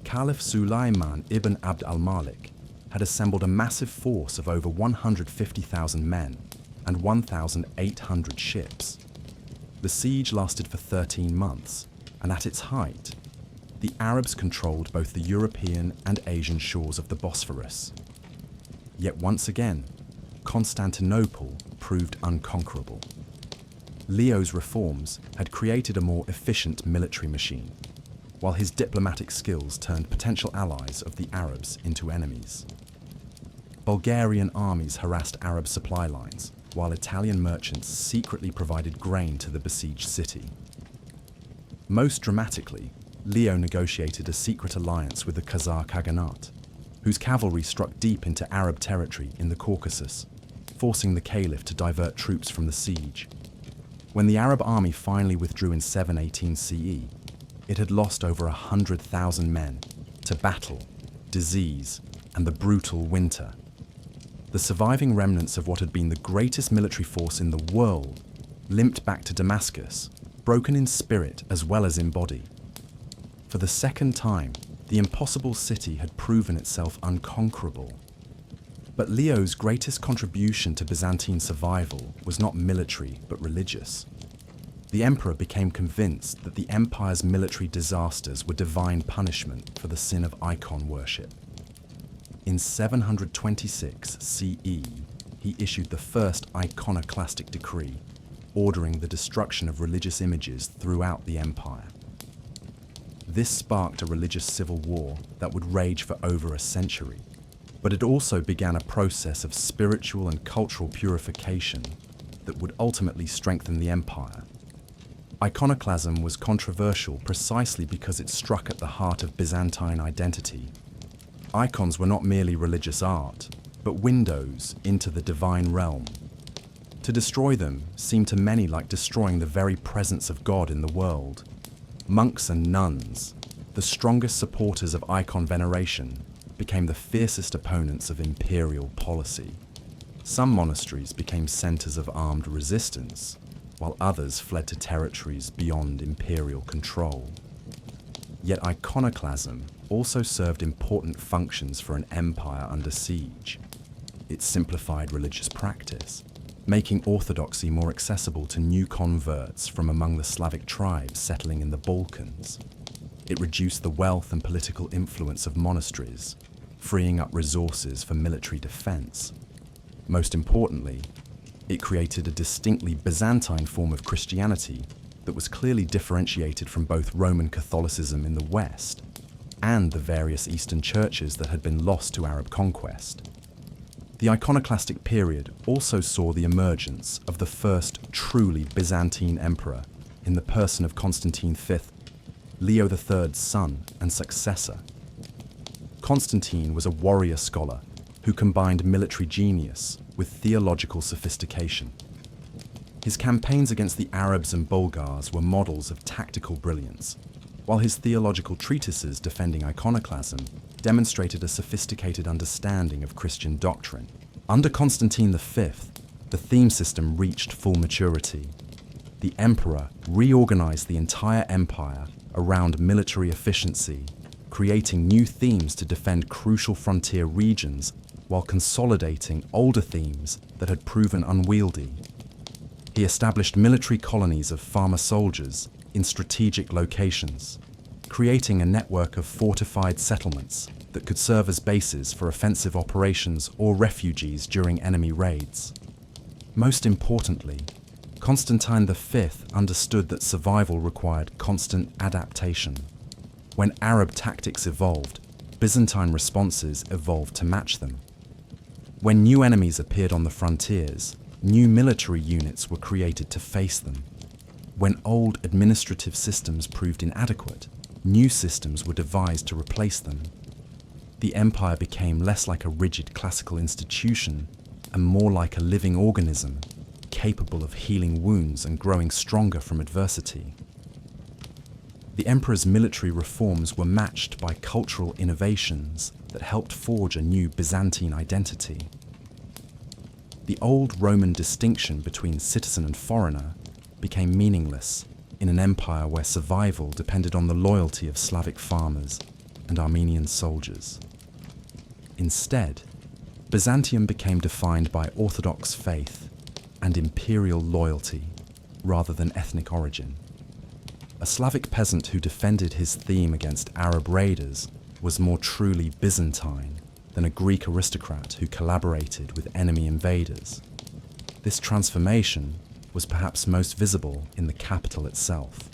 Caliph Sulayman ibn Abd al-Malik had assembled a massive force of over 150,000 men and 1,800 ships. The siege lasted for 13 months, and at its height, the Arabs controlled both the European and Asian shores of the Bosphorus. Yet once again, Constantinople proved unconquerable. Leo's reforms had created a more efficient military machine, while his diplomatic skills turned potential allies of the Arabs into enemies. Bulgarian armies harassed Arab supply lines, while Italian merchants secretly provided grain to the besieged city. Most dramatically, Leo negotiated a secret alliance with the Khazar Khaganate, whose cavalry struck deep into Arab territory in the Caucasus, forcing the caliph to divert troops from the siege. When the Arab army finally withdrew in 718 CE, it had lost over 100,000 men to battle, disease, and the brutal winter. The surviving remnants of what had been the greatest military force in the world limped back to Damascus, broken in spirit as well as in body. For the second time, the impossible city had proven itself unconquerable. But Leo's greatest contribution to Byzantine survival was not military but religious. The emperor became convinced that the empire's military disasters were divine punishment for the sin of icon worship. In 726 CE, he issued the first iconoclastic decree, ordering the destruction of religious images throughout the empire. This sparked a religious civil war that would rage for over a century, but it also began a process of spiritual and cultural purification that would ultimately strengthen the empire. Iconoclasm was controversial precisely because it struck at the heart of Byzantine identity. Icons were not merely religious art, but windows into the divine realm. To destroy them seemed to many like destroying the very presence of God in the world. Monks and nuns, the strongest supporters of icon veneration, became the fiercest opponents of imperial policy. Some monasteries became centers of armed resistance, while others fled to territories beyond imperial control. Yet iconoclasm also served important functions for an empire under siege. It simplified religious practice, making orthodoxy more accessible to new converts from among the Slavic tribes settling in the Balkans. It reduced the wealth and political influence of monasteries, freeing up resources for military defense. Most importantly, it created a distinctly Byzantine form of Christianity that was clearly differentiated from both Roman Catholicism in the West and the various Eastern churches that had been lost to Arab conquest. The iconoclastic period also saw the emergence of the first truly Byzantine emperor in the person of Constantine V, Leo III's son and successor. Constantine was a warrior scholar who combined military genius with theological sophistication. His campaigns against the Arabs and Bulgars were models of tactical brilliance, while his theological treatises defending iconoclasm demonstrated a sophisticated understanding of Christian doctrine. Under Constantine V, the theme system reached full maturity. The emperor reorganized the entire empire around military efficiency, creating new themes to defend crucial frontier regions while consolidating older themes that had proven unwieldy. He established military colonies of farmer soldiers in strategic locations, creating a network of fortified settlements that could serve as bases for offensive operations or refugees during enemy raids. Most importantly, Constantine V understood that survival required constant adaptation. When Arab tactics evolved, Byzantine responses evolved to match them. When new enemies appeared on the frontiers, new military units were created to face them. When old administrative systems proved inadequate, new systems were devised to replace them. The empire became less like a rigid classical institution and more like a living organism, capable of healing wounds and growing stronger from adversity. The emperor's military reforms were matched by cultural innovations that helped forge a new Byzantine identity. The old Roman distinction between citizen and foreigner became meaningless in an empire where survival depended on the loyalty of Slavic farmers and Armenian soldiers. Instead, Byzantium became defined by Orthodox faith and imperial loyalty rather than ethnic origin. A Slavic peasant who defended his theme against Arab raiders was more truly Byzantine than a Greek aristocrat who collaborated with enemy invaders. This transformation was perhaps most visible in the capital itself.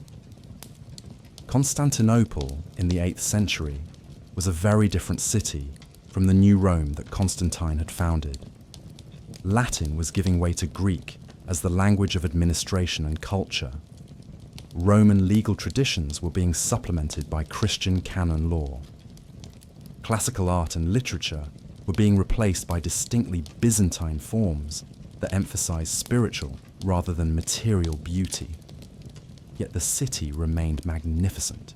Constantinople in the 8th century was a very different city from the new Rome that Constantine had founded. Latin was giving way to Greek as the language of administration and culture. Roman legal traditions were being supplemented by Christian canon law. Classical art and literature were being replaced by distinctly Byzantine forms that emphasized spiritual rather than material beauty. Yet the city remained magnificent.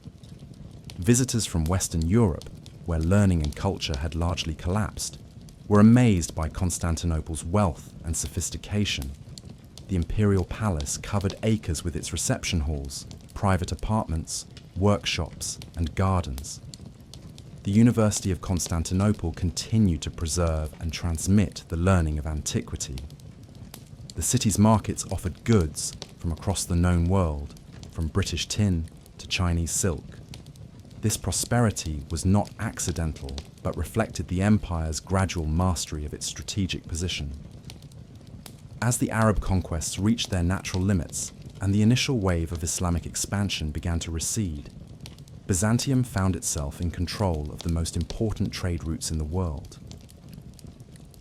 Visitors from Western Europe, where learning and culture had largely collapsed, were amazed by Constantinople's wealth and sophistication. The imperial palace covered acres with its reception halls, private apartments, workshops, and gardens. The University of Constantinople continued to preserve and transmit the learning of antiquity. The city's markets offered goods from across the known world, from British tin to Chinese silk. This prosperity was not accidental, but reflected the empire's gradual mastery of its strategic position. As the Arab conquests reached their natural limits and the initial wave of Islamic expansion began to recede, Byzantium found itself in control of the most important trade routes in the world.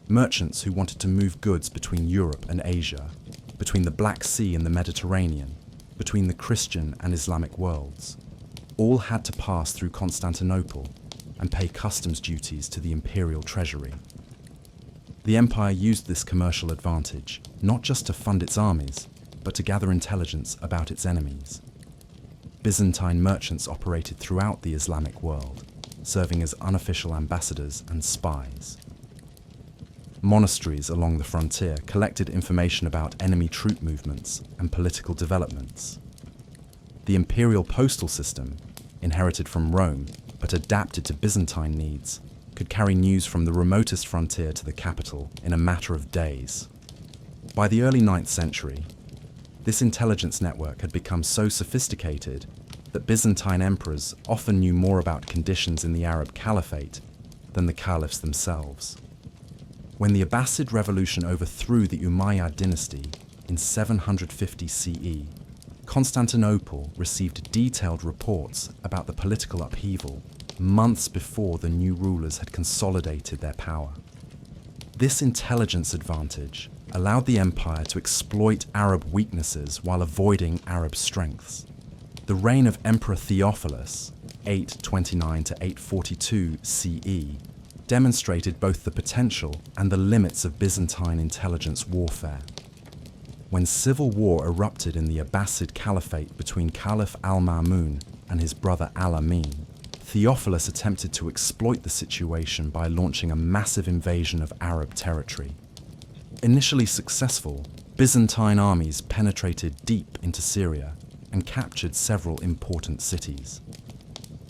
Merchants who wanted to move goods between Europe and Asia, between the Black Sea and the Mediterranean, between the Christian and Islamic worlds, all had to pass through Constantinople and pay customs duties to the imperial treasury. The empire used this commercial advantage not just to fund its armies, but to gather intelligence about its enemies. Byzantine merchants operated throughout the Islamic world, serving as unofficial ambassadors and spies. Monasteries along the frontier collected information about enemy troop movements and political developments. The imperial postal system, inherited from Rome but adapted to Byzantine needs, could carry news from the remotest frontier to the capital in a matter of days. By the early 9th century, this intelligence network had become so sophisticated that Byzantine emperors often knew more about conditions in the Arab Caliphate than the caliphs themselves. When the Abbasid revolution overthrew the Umayyad dynasty in 750 CE, Constantinople received detailed reports about the political upheaval months before the new rulers had consolidated their power. This intelligence advantage allowed the empire to exploit Arab weaknesses while avoiding Arab strengths. The reign of Emperor Theophilus, 829 to 842 CE, demonstrated both the potential and the limits of Byzantine intelligence warfare. When civil war erupted in the Abbasid Caliphate between Caliph al-Ma'mun and his brother al-Amin, Theophilus attempted to exploit the situation by launching a massive invasion of Arab territory. Initially successful, Byzantine armies penetrated deep into Syria and captured several important cities.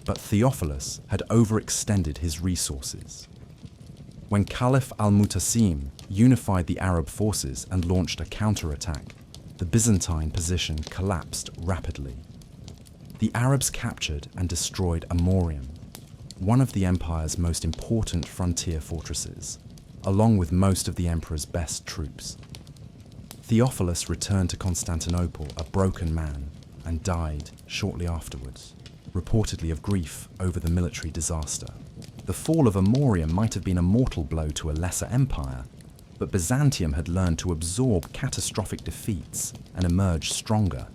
But Theophilus had overextended his resources. When Caliph al-Mutasim unified the Arab forces and launched a counterattack, the Byzantine position collapsed rapidly. The Arabs captured and destroyed Amorium, one of the empire's most important frontier fortresses, along with most of the emperor's best troops. Theophilus returned to Constantinople a broken man and died shortly afterwards, reportedly of grief over the military disaster. The fall of Amorium might have been a mortal blow to a lesser empire, but Byzantium had learned to absorb catastrophic defeats and emerge stronger.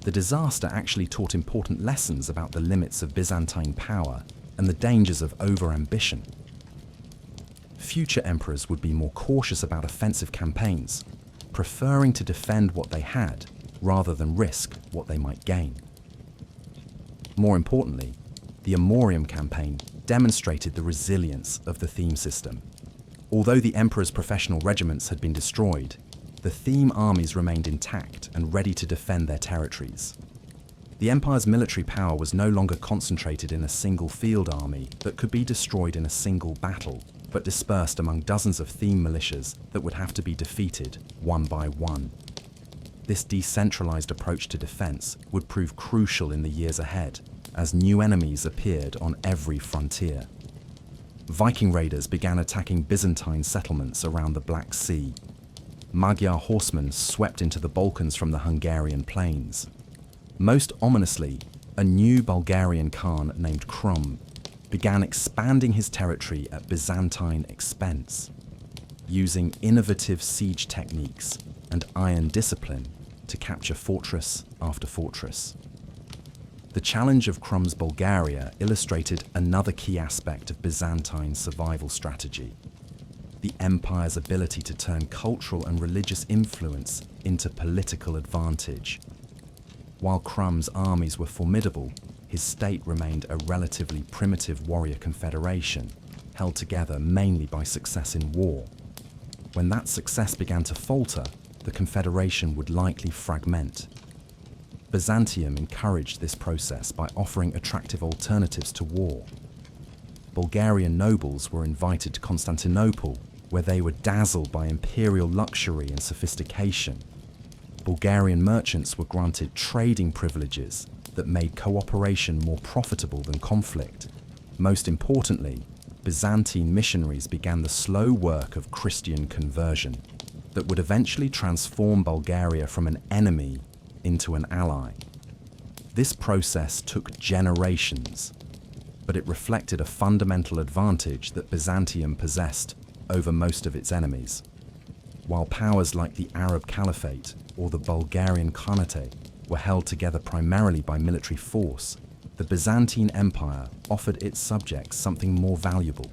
The disaster actually taught important lessons about the limits of Byzantine power and the dangers of over-ambition. Future emperors would be more cautious about offensive campaigns, preferring to defend what they had rather than risk what they might gain. More importantly, the Amorium campaign demonstrated the resilience of the theme system. Although the emperor's professional regiments had been destroyed, the theme armies remained intact and ready to defend their territories. The empire's military power was no longer concentrated in a single field army that could be destroyed in a single battle, but dispersed among dozens of theme militias that would have to be defeated one by one. This decentralized approach to defense would prove crucial in the years ahead, as new enemies appeared on every frontier. Viking raiders began attacking Byzantine settlements around the Black Sea. Magyar horsemen swept into the Balkans from the Hungarian plains. Most ominously, a new Bulgarian Khan named Krum began expanding his territory at Byzantine expense, using innovative siege techniques and iron discipline to capture fortress after fortress. The challenge of Krum's Bulgaria illustrated another key aspect of Byzantine survival strategy: the empire's ability to turn cultural and religious influence into political advantage. While Krum's armies were formidable, his state remained a relatively primitive warrior confederation, held together mainly by success in war. When that success began to falter, the confederation would likely fragment. Byzantium encouraged this process by offering attractive alternatives to war. Bulgarian nobles were invited to Constantinople, where they were dazzled by imperial luxury and sophistication. Bulgarian merchants were granted trading privileges that made cooperation more profitable than conflict. Most importantly, Byzantine missionaries began the slow work of Christian conversion that would eventually transform Bulgaria from an enemy into an ally. This process took generations, but it reflected a fundamental advantage that Byzantium possessed over most of its enemies. While powers like the Arab Caliphate or the Bulgarian Khanate were held together primarily by military force, the Byzantine Empire offered its subjects something more valuable: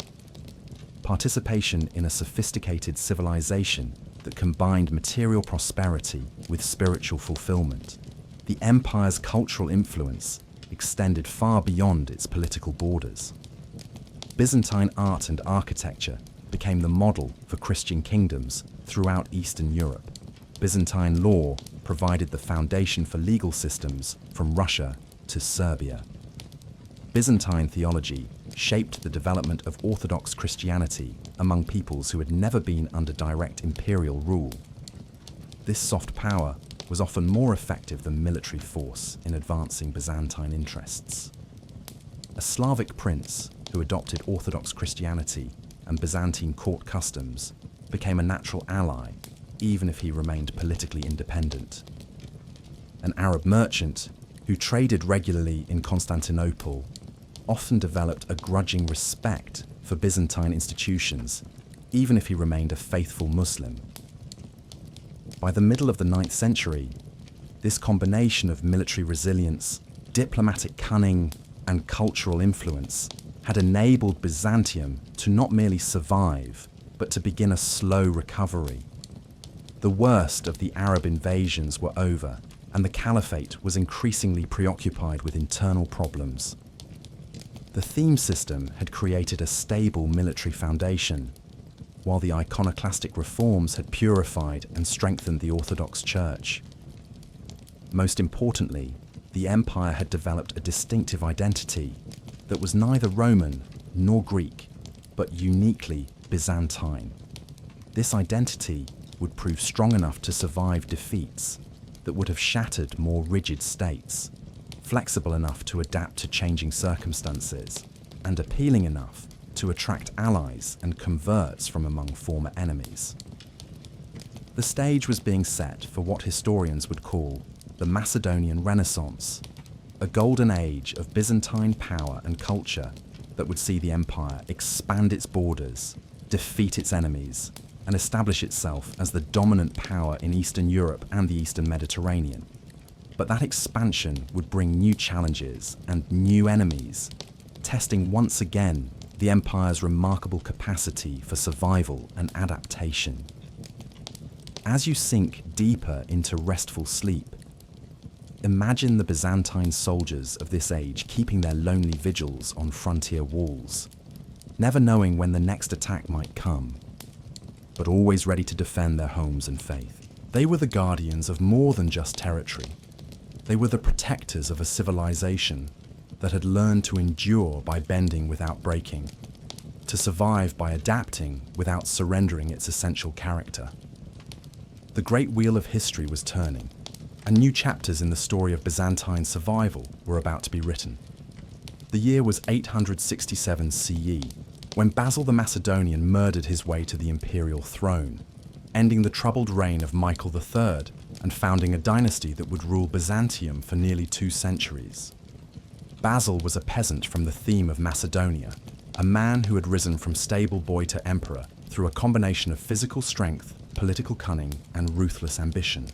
participation in a sophisticated civilization that combined material prosperity with spiritual fulfillment. The empire's cultural influence extended far beyond its political borders. Byzantine art and architecture became the model for Christian kingdoms throughout Eastern Europe. Byzantine law provided the foundation for legal systems from Russia to Serbia. Byzantine theology shaped the development of Orthodox Christianity among peoples who had never been under direct imperial rule. This soft power was often more effective than military force in advancing Byzantine interests. A Slavic prince who adopted Orthodox Christianity and Byzantine court customs became a natural ally, even if he remained politically independent. An Arab merchant who traded regularly in Constantinople often developed a grudging respect for Byzantine institutions, even if he remained a faithful Muslim. By the middle of the 9th century, this combination of military resilience, diplomatic cunning, and cultural influence had enabled Byzantium to not merely survive, but to begin a slow recovery. The worst of the Arab invasions were over, and the Caliphate was increasingly preoccupied with internal problems. The theme system had created a stable military foundation, while the iconoclastic reforms had purified and strengthened the Orthodox Church. Most importantly, the empire had developed a distinctive identity that was neither Roman nor Greek, but uniquely Byzantine. This identity would prove strong enough to survive defeats that would have shattered more rigid states, flexible enough to adapt to changing circumstances, and appealing enough to attract allies and converts from among former enemies. The stage was being set for what historians would call the Macedonian Renaissance, a golden age of Byzantine power and culture that would see the empire expand its borders, defeat its enemies, and establish itself as the dominant power in Eastern Europe and the Eastern Mediterranean. But that expansion would bring new challenges and new enemies, testing once again the empire's remarkable capacity for survival and adaptation. As you sink deeper into restful sleep, imagine the Byzantine soldiers of this age keeping their lonely vigils on frontier walls, never knowing when the next attack might come, but always ready to defend their homes and faith. They were the guardians of more than just territory. They were the protectors of a civilization that had learned to endure by bending without breaking, to survive by adapting without surrendering its essential character. The great wheel of history was turning, and new chapters in the story of Byzantine survival were about to be written. The year was 867 CE, when Basil the Macedonian murdered his way to the imperial throne, ending the troubled reign of Michael III and founding a dynasty that would rule Byzantium for nearly 2 centuries. Basil was a peasant from the theme of Macedonia, a man who had risen from stable boy to emperor through a combination of physical strength, political cunning, and ruthless ambition.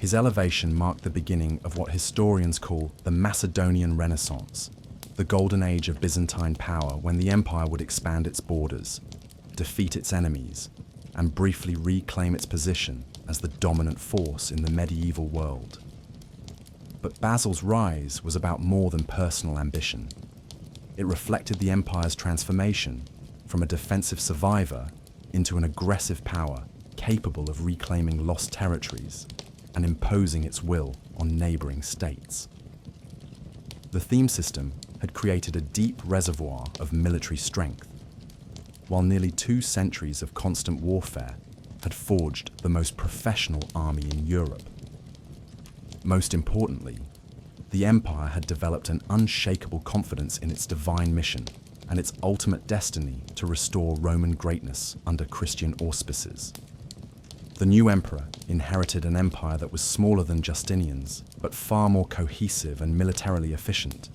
His elevation marked the beginning of what historians call the Macedonian Renaissance, the golden age of Byzantine power when the empire would expand its borders, defeat its enemies, and briefly reclaim its position as the dominant force in the medieval world. But Basil's rise was about more than personal ambition. It reflected the empire's transformation from a defensive survivor into an aggressive power capable of reclaiming lost territories and imposing its will on neighboring states. The theme system had created a deep reservoir of military strength, while nearly 2 centuries of constant warfare had forged the most professional army in Europe. Most importantly, the empire had developed an unshakable confidence in its divine mission and its ultimate destiny to restore Roman greatness under Christian auspices. The new emperor inherited an empire that was smaller than Justinian's, but far more cohesive and militarily efficient.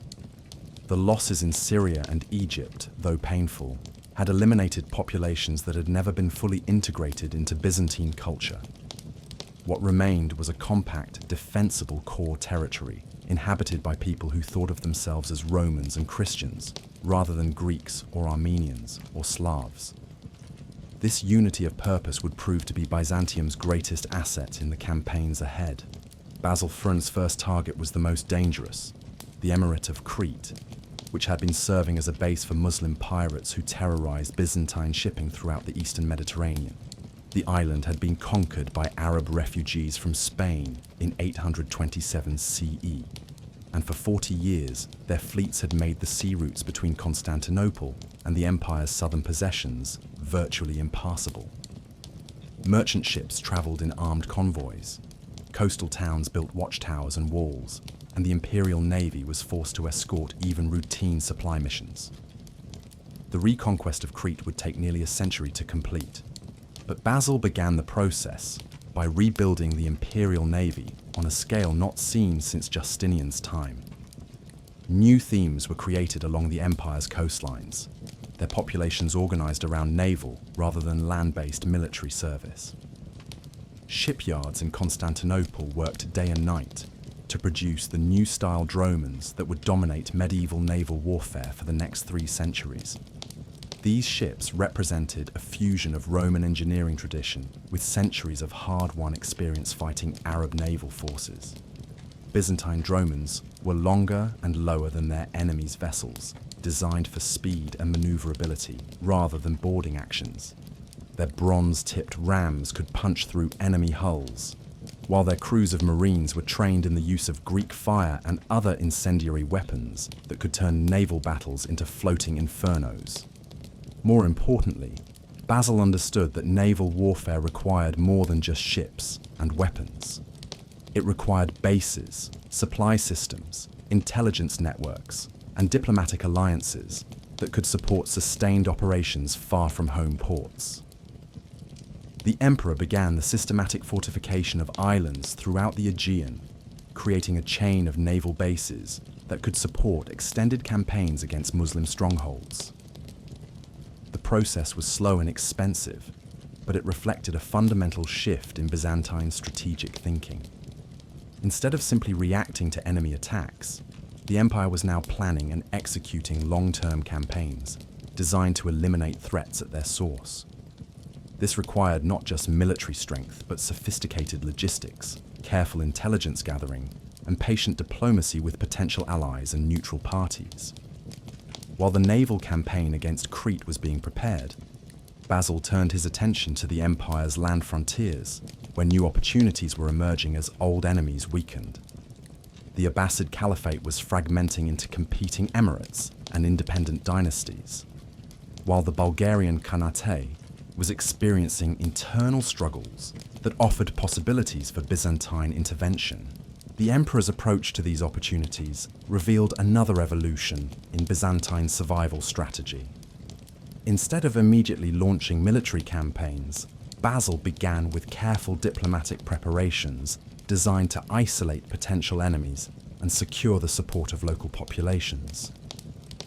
The losses in Syria and Egypt, though painful, had eliminated populations that had never been fully integrated into Byzantine culture. What remained was a compact, defensible core territory, inhabited by people who thought of themselves as Romans and Christians, rather than Greeks or Armenians or Slavs. This unity of purpose would prove to be Byzantium's greatest asset in the campaigns ahead. Basil Fron's first target was the most dangerous, the Emirate of Crete, which had been serving as a base for Muslim pirates who terrorized Byzantine shipping throughout the eastern Mediterranean. The island had been conquered by Arab refugees from Spain in 827 CE, and for 40 years their fleets had made the sea routes between Constantinople and the empire's southern possessions virtually impassable. Merchant ships traveled in armed convoys, coastal towns built watchtowers and walls, and the imperial navy was forced to escort even routine supply missions. The reconquest of Crete would take nearly a century to complete, but Basil began the process by rebuilding the imperial navy on a scale not seen since Justinian's time. New themes were created along the empire's coastlines, their populations organized around naval rather than land-based military service. Shipyards in Constantinople worked day and night to produce the new-style dromons that would dominate medieval naval warfare for the next 3 centuries. These ships represented a fusion of Roman engineering tradition with centuries of hard-won experience fighting Arab naval forces. Byzantine dromons were longer and lower than their enemies' vessels, designed for speed and maneuverability rather than boarding actions. Their bronze-tipped rams could punch through enemy hulls, while their crews of marines were trained in the use of Greek fire and other incendiary weapons that could turn naval battles into floating infernos. More importantly, Basil understood that naval warfare required more than just ships and weapons. It required bases, supply systems, intelligence networks, and diplomatic alliances that could support sustained operations far from home ports. The emperor began the systematic fortification of islands throughout the Aegean, creating a chain of naval bases that could support extended campaigns against Muslim strongholds. The process was slow and expensive, but it reflected a fundamental shift in Byzantine strategic thinking. Instead of simply reacting to enemy attacks, the empire was now planning and executing long-term campaigns designed to eliminate threats at their source. This required not just military strength, but sophisticated logistics, careful intelligence gathering, and patient diplomacy with potential allies and neutral parties. While the naval campaign against Crete was being prepared, Basil turned his attention to the empire's land frontiers, where new opportunities were emerging as old enemies weakened. The Abbasid Caliphate was fragmenting into competing emirates and independent dynasties, while the Bulgarian Khanate was experiencing internal struggles that offered possibilities for Byzantine intervention. The emperor's approach to these opportunities revealed another evolution in Byzantine survival strategy. Instead of immediately launching military campaigns, Basil began with careful diplomatic preparations designed to isolate potential enemies and secure the support of local populations.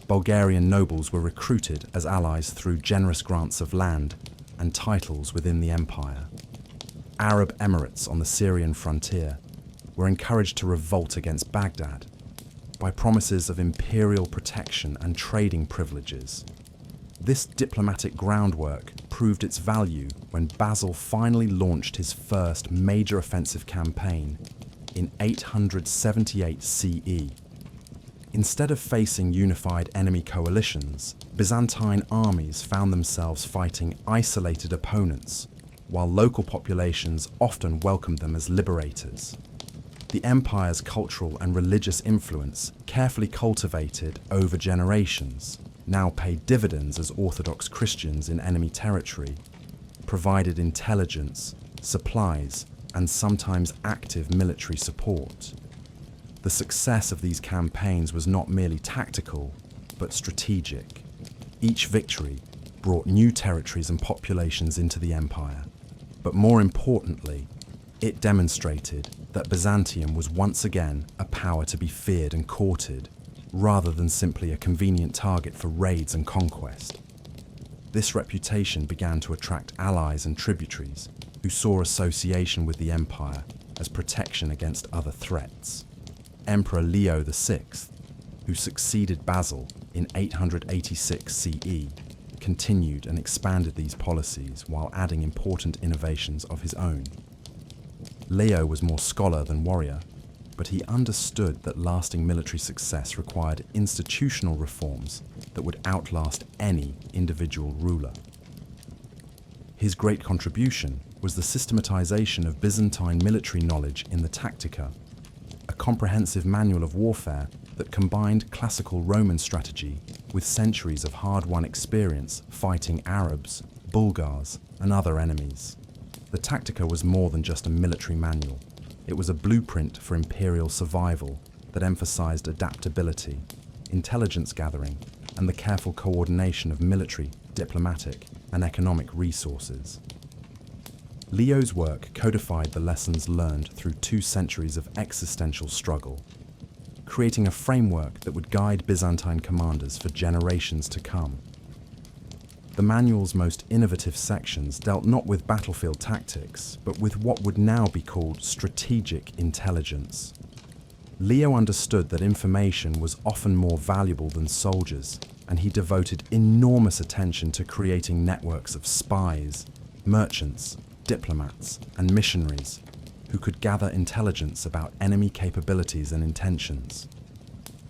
Bulgarian nobles were recruited as allies through generous grants of land and titles within the empire. Arab emirates on the Syrian frontier were encouraged to revolt against Baghdad by promises of imperial protection and trading privileges. This diplomatic groundwork proved its value when Basil finally launched his first major offensive campaign in 878 CE. Instead of facing unified enemy coalitions, Byzantine armies found themselves fighting isolated opponents, while local populations often welcomed them as liberators. The empire's cultural and religious influence, carefully cultivated over generations, now paid dividends as Orthodox Christians in enemy territory, provided intelligence, supplies, and sometimes active military support. The success of these campaigns was not merely tactical, but strategic. Each victory brought new territories and populations into the empire, but more importantly, it demonstrated that Byzantium was once again a power to be feared and courted, rather than simply a convenient target for raids and conquest. This reputation began to attract allies and tributaries who saw association with the empire as protection against other threats. Emperor Leo VI, who succeeded Basil in 886 CE, continued and expanded these policies while adding important innovations of his own. Leo was more scholar than warrior, but he understood that lasting military success required institutional reforms that would outlast any individual ruler. His great contribution was the systematization of Byzantine military knowledge in the Tactica, a comprehensive manual of warfare that combined classical Roman strategy with centuries of hard-won experience fighting Arabs, Bulgars, and other enemies. The Tactica was more than just a military manual. It was a blueprint for imperial survival that emphasized adaptability, intelligence gathering, and the careful coordination of military, diplomatic, and economic resources. Leo's work codified the lessons learned through 2 centuries of existential struggle, creating a framework that would guide Byzantine commanders for generations to come. The manual's most innovative sections dealt not with battlefield tactics, but with what would now be called strategic intelligence. Leo understood that information was often more valuable than soldiers, and he devoted enormous attention to creating networks of spies, merchants, diplomats, and missionaries who could gather intelligence about enemy capabilities and intentions.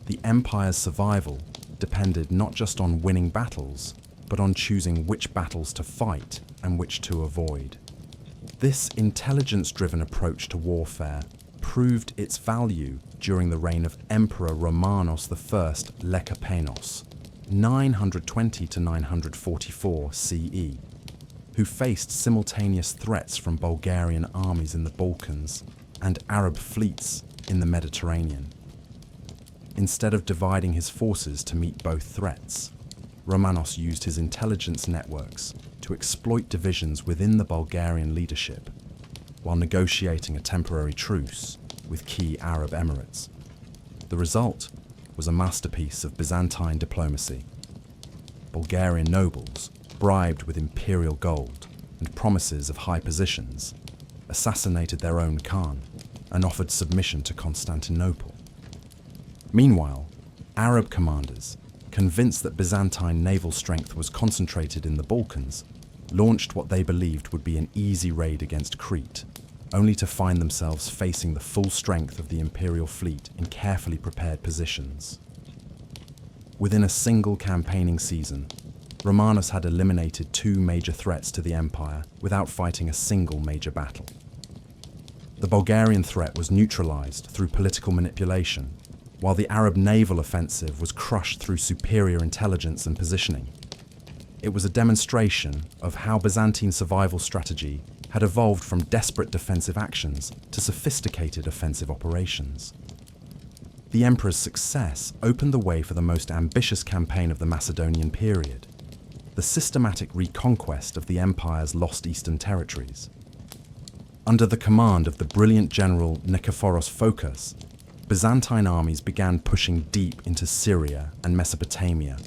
The empire's survival depended not just on winning battles, but on choosing which battles to fight and which to avoid. This intelligence-driven approach to warfare proved its value during the reign of Emperor Romanos I Lecapenus, 920 to 944 CE, who faced simultaneous threats from Bulgarian armies in the Balkans and Arab fleets in the Mediterranean. Instead of dividing his forces to meet both threats, Romanos used his intelligence networks to exploit divisions within the Bulgarian leadership, while negotiating a temporary truce with key Arab emirates. The result was a masterpiece of Byzantine diplomacy. Bulgarian nobles, bribed with imperial gold and promises of high positions, assassinated their own Khan and offered submission to Constantinople. Meanwhile, Arab commanders, convinced that Byzantine naval strength was concentrated in the Balkans, launched what they believed would be an easy raid against Crete, only to find themselves facing the full strength of the imperial fleet in carefully prepared positions. Within a single campaigning season, Romanos had eliminated 2 major threats to the empire without fighting a single major battle. The Bulgarian threat was neutralized through political manipulation, while the Arab naval offensive was crushed through superior intelligence and positioning. It was a demonstration of how Byzantine survival strategy had evolved from desperate defensive actions to sophisticated offensive operations. The emperor's success opened the way for the most ambitious campaign of the Macedonian period, the systematic reconquest of the empire's lost eastern territories. Under the command of the brilliant general Nikephoros Phokas, Byzantine armies began pushing deep into Syria and Mesopotamia,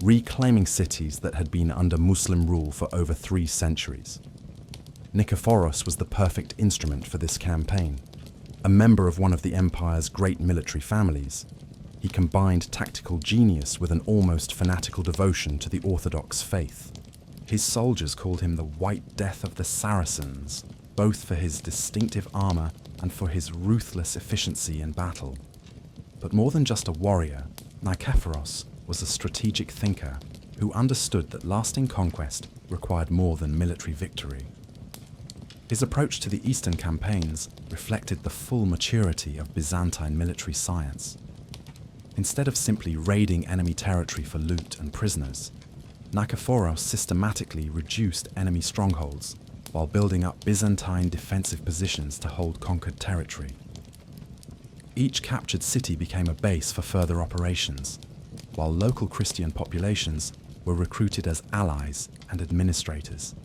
reclaiming cities that had been under Muslim rule for over 3 centuries. Nikephoros was the perfect instrument for this campaign. A member of one of the empire's great military families, he combined tactical genius with an almost fanatical devotion to the Orthodox faith. His soldiers called him the White Death of the Saracens, both for his distinctive armor and for his ruthless efficiency in battle. But more than just a warrior, Nikephoros was a strategic thinker who understood that lasting conquest required more than military victory. His approach to the eastern campaigns reflected the full maturity of Byzantine military science. Instead of simply raiding enemy territory for loot and prisoners, Nikephoros systematically reduced enemy strongholds while building up Byzantine defensive positions to hold conquered territory. Each captured city became a base for further operations, while local Christian populations were recruited as allies and administrators.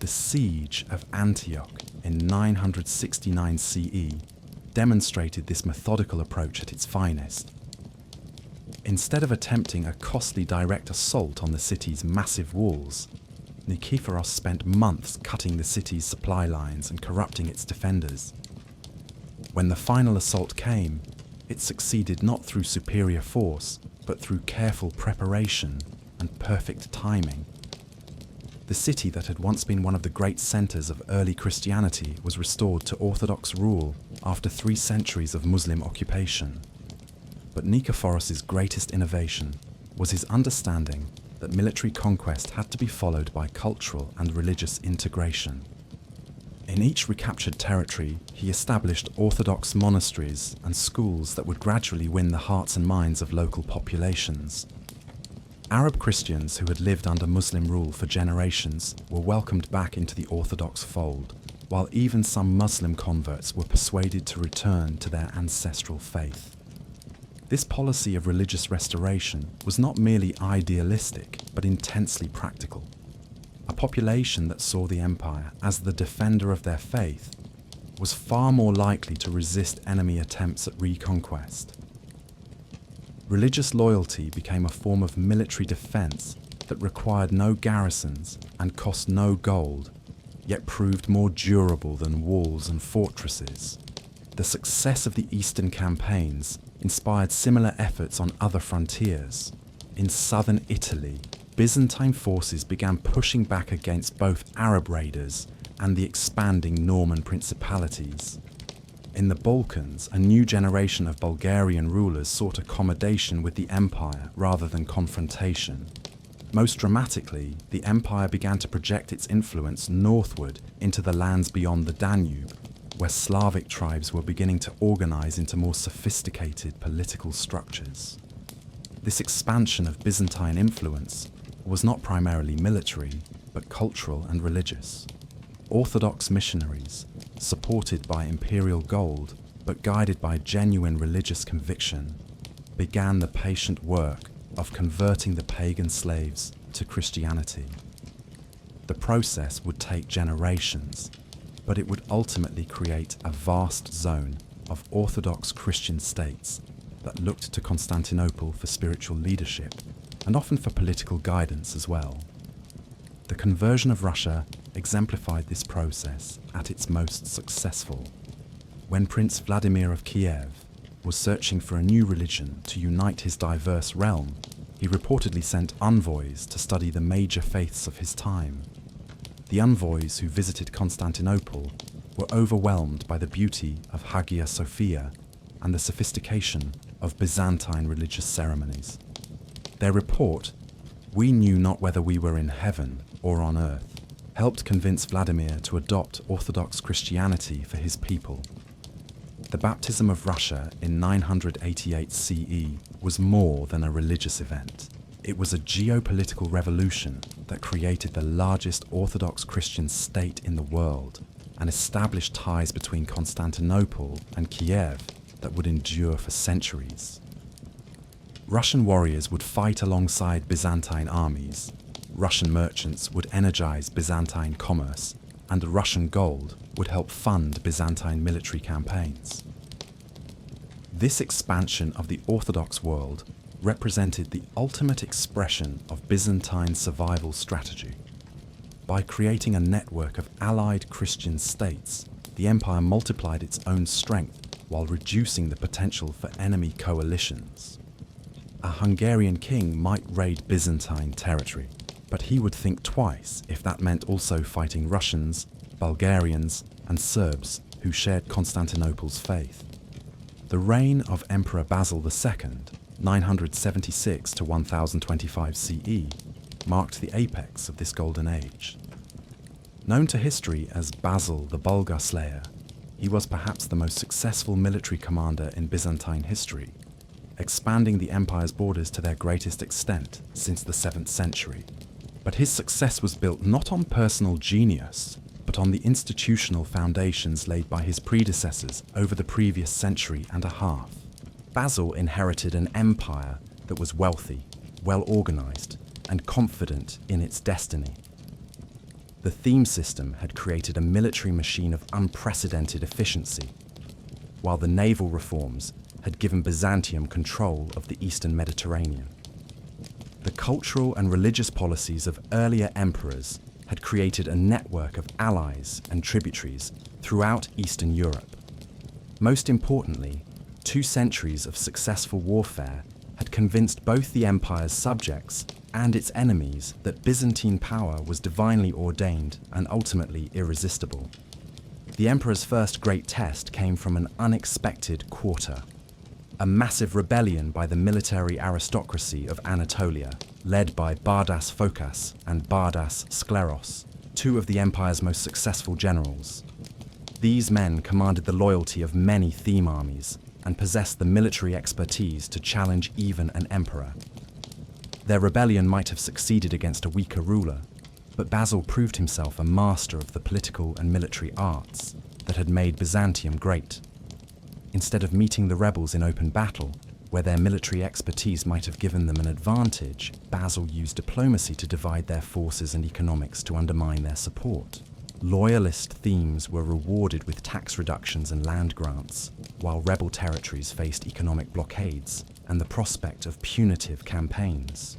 The siege of Antioch in 969 CE demonstrated this methodical approach at its finest. Instead of attempting a costly direct assault on the city's massive walls, Nikephoros spent months cutting the city's supply lines and corrupting its defenders. When the final assault came, it succeeded not through superior force, but through careful preparation and perfect timing. The city that had once been one of the great centers of early Christianity was restored to Orthodox rule after 3 centuries of Muslim occupation. But Nikephoros' greatest innovation was his understanding that military conquest had to be followed by cultural and religious integration. In each recaptured territory, he established Orthodox monasteries and schools that would gradually win the hearts and minds of local populations. Arab Christians who had lived under Muslim rule for generations were welcomed back into the Orthodox fold, while even some Muslim converts were persuaded to return to their ancestral faith. This policy of religious restoration was not merely idealistic, but intensely practical. A population that saw the empire as the defender of their faith was far more likely to resist enemy attempts at reconquest. Religious loyalty became a form of military defense that required no garrisons and cost no gold, yet proved more durable than walls and fortresses. The success of the Eastern campaigns inspired similar efforts on other frontiers. In southern Italy, Byzantine forces began pushing back against both Arab raiders and the expanding Norman principalities. In the Balkans, a new generation of Bulgarian rulers sought accommodation with the empire rather than confrontation. Most dramatically, the empire began to project its influence northward into the lands beyond the Danube, where Slavic tribes were beginning to organize into more sophisticated political structures. This expansion of Byzantine influence was not primarily military, but cultural and religious. Orthodox missionaries, supported by imperial gold, but guided by genuine religious conviction, began the patient work of converting the pagan slaves to Christianity. The process would take generations, but it would ultimately create a vast zone of Orthodox Christian states that looked to Constantinople for spiritual leadership and often for political guidance as well. The conversion of Russia exemplified this process at its most successful. When Prince Vladimir of Kiev was searching for a new religion to unite his diverse realm, he reportedly sent envoys to study the major faiths of his time. The envoys who visited Constantinople were overwhelmed by the beauty of Hagia Sophia and the sophistication of Byzantine religious ceremonies. Their report, "We knew not whether we were in heaven or on earth," helped convince Vladimir to adopt Orthodox Christianity for his people. The baptism of Russia in 988 CE was more than a religious event. It was a geopolitical revolution that created the largest Orthodox Christian state in the world and established ties between Constantinople and Kiev that would endure for centuries. Russian warriors would fight alongside Byzantine armies, Russian merchants would energize Byzantine commerce, and the Russian gold would help fund Byzantine military campaigns. This expansion of the Orthodox world represented the ultimate expression of Byzantine survival strategy. By creating a network of allied Christian states, the empire multiplied its own strength while reducing the potential for enemy coalitions. A Hungarian king might raid Byzantine territory, but he would think twice if that meant also fighting Russians, Bulgarians, and Serbs who shared Constantinople's faith. The reign of Emperor Basil II, 976 to 1025 CE, marked the apex of this golden age. Known to history as Basil the Bulgar Slayer, he was perhaps the most successful military commander in Byzantine history, expanding the empire's borders to their greatest extent since the 7th century. But his success was built not on personal genius, but on the institutional foundations laid by his predecessors over the previous century and a half. Basil inherited an empire that was wealthy, well-organized, and confident in its destiny. The theme system had created a military machine of unprecedented efficiency, while the naval reforms had given Byzantium control of the eastern Mediterranean. The cultural and religious policies of earlier emperors had created a network of allies and tributaries throughout Eastern Europe. Most importantly, 2 centuries of successful warfare had convinced both the empire's subjects and its enemies that Byzantine power was divinely ordained and ultimately irresistible. The emperor's first great test came from an unexpected quarter. A massive rebellion by the military aristocracy of Anatolia, led by Bardas Phokas and Bardas Skleros, 2 of the empire's most successful generals. These men commanded the loyalty of many theme armies and possessed the military expertise to challenge even an emperor. Their rebellion might have succeeded against a weaker ruler, but Basil proved himself a master of the political and military arts that had made Byzantium great. Instead of meeting the rebels in open battle, where their military expertise might have given them an advantage, Basil used diplomacy to divide their forces and economics to undermine their support. Loyalist themes were rewarded with tax reductions and land grants, while rebel territories faced economic blockades and the prospect of punitive campaigns.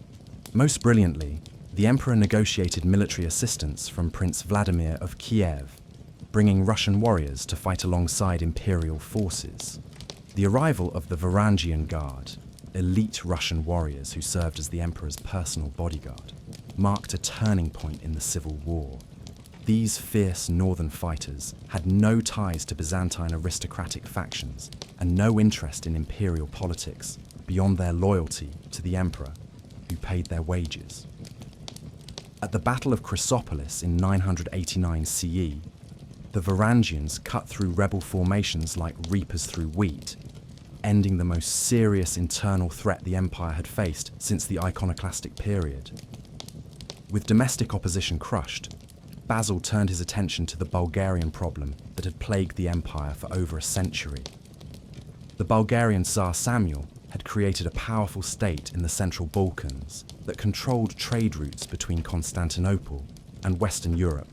Most brilliantly, the emperor negotiated military assistance from Prince Vladimir of Kiev, bringing Russian warriors to fight alongside imperial forces. The arrival of the Varangian Guard, elite Russian warriors who served as the emperor's personal bodyguard, marked a turning point in the civil war. These fierce northern fighters had no ties to Byzantine aristocratic factions and no interest in imperial politics beyond their loyalty to the emperor, who paid their wages. At the Battle of Chrysopolis in 989 CE, the Varangians cut through rebel formations like reapers through wheat, ending the most serious internal threat the empire had faced since the iconoclastic period. With domestic opposition crushed, Basil turned his attention to the Bulgarian problem that had plagued the empire for over a century. The Bulgarian Tsar Samuil had created a powerful state in the Central Balkans that controlled trade routes between Constantinople and Western Europe,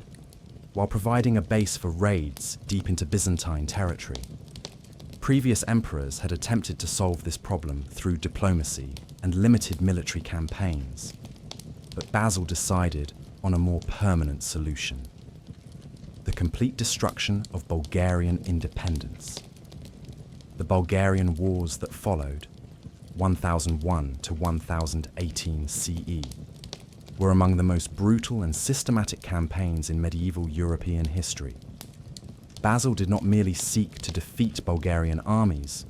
while providing a base for raids deep into Byzantine territory. Previous emperors had attempted to solve this problem through diplomacy and limited military campaigns, but Basil decided on a more permanent solution: the complete destruction of Bulgarian independence. The Bulgarian wars that followed, 1001 to 1018 CE, were among the most brutal and systematic campaigns in medieval European history. Basil did not merely seek to defeat Bulgarian armies,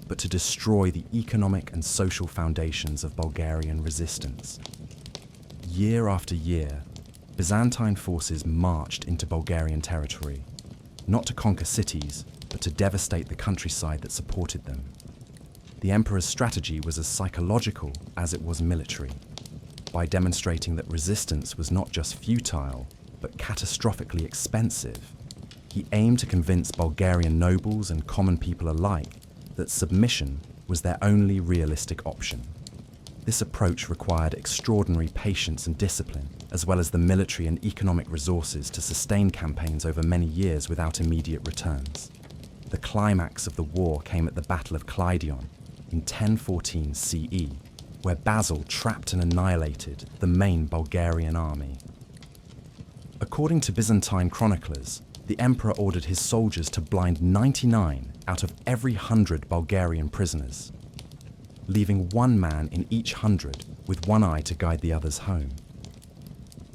but to destroy the economic and social foundations of Bulgarian resistance. Year after year, Byzantine forces marched into Bulgarian territory, not to conquer cities, but to devastate the countryside that supported them. The emperor's strategy was as psychological as it was military, by demonstrating that resistance was not just futile, but catastrophically expensive. He aimed to convince Bulgarian nobles and common people alike that submission was their only realistic option. This approach required extraordinary patience and discipline, as well as the military and economic resources to sustain campaigns over many years without immediate returns. The climax of the war came at the Battle of Clydion in 1014 CE, where Basil trapped and annihilated the main Bulgarian army. According to Byzantine chroniclers, the emperor ordered his soldiers to blind 99 out of every 100 Bulgarian prisoners, leaving one man in each 100 with one eye to guide the others home.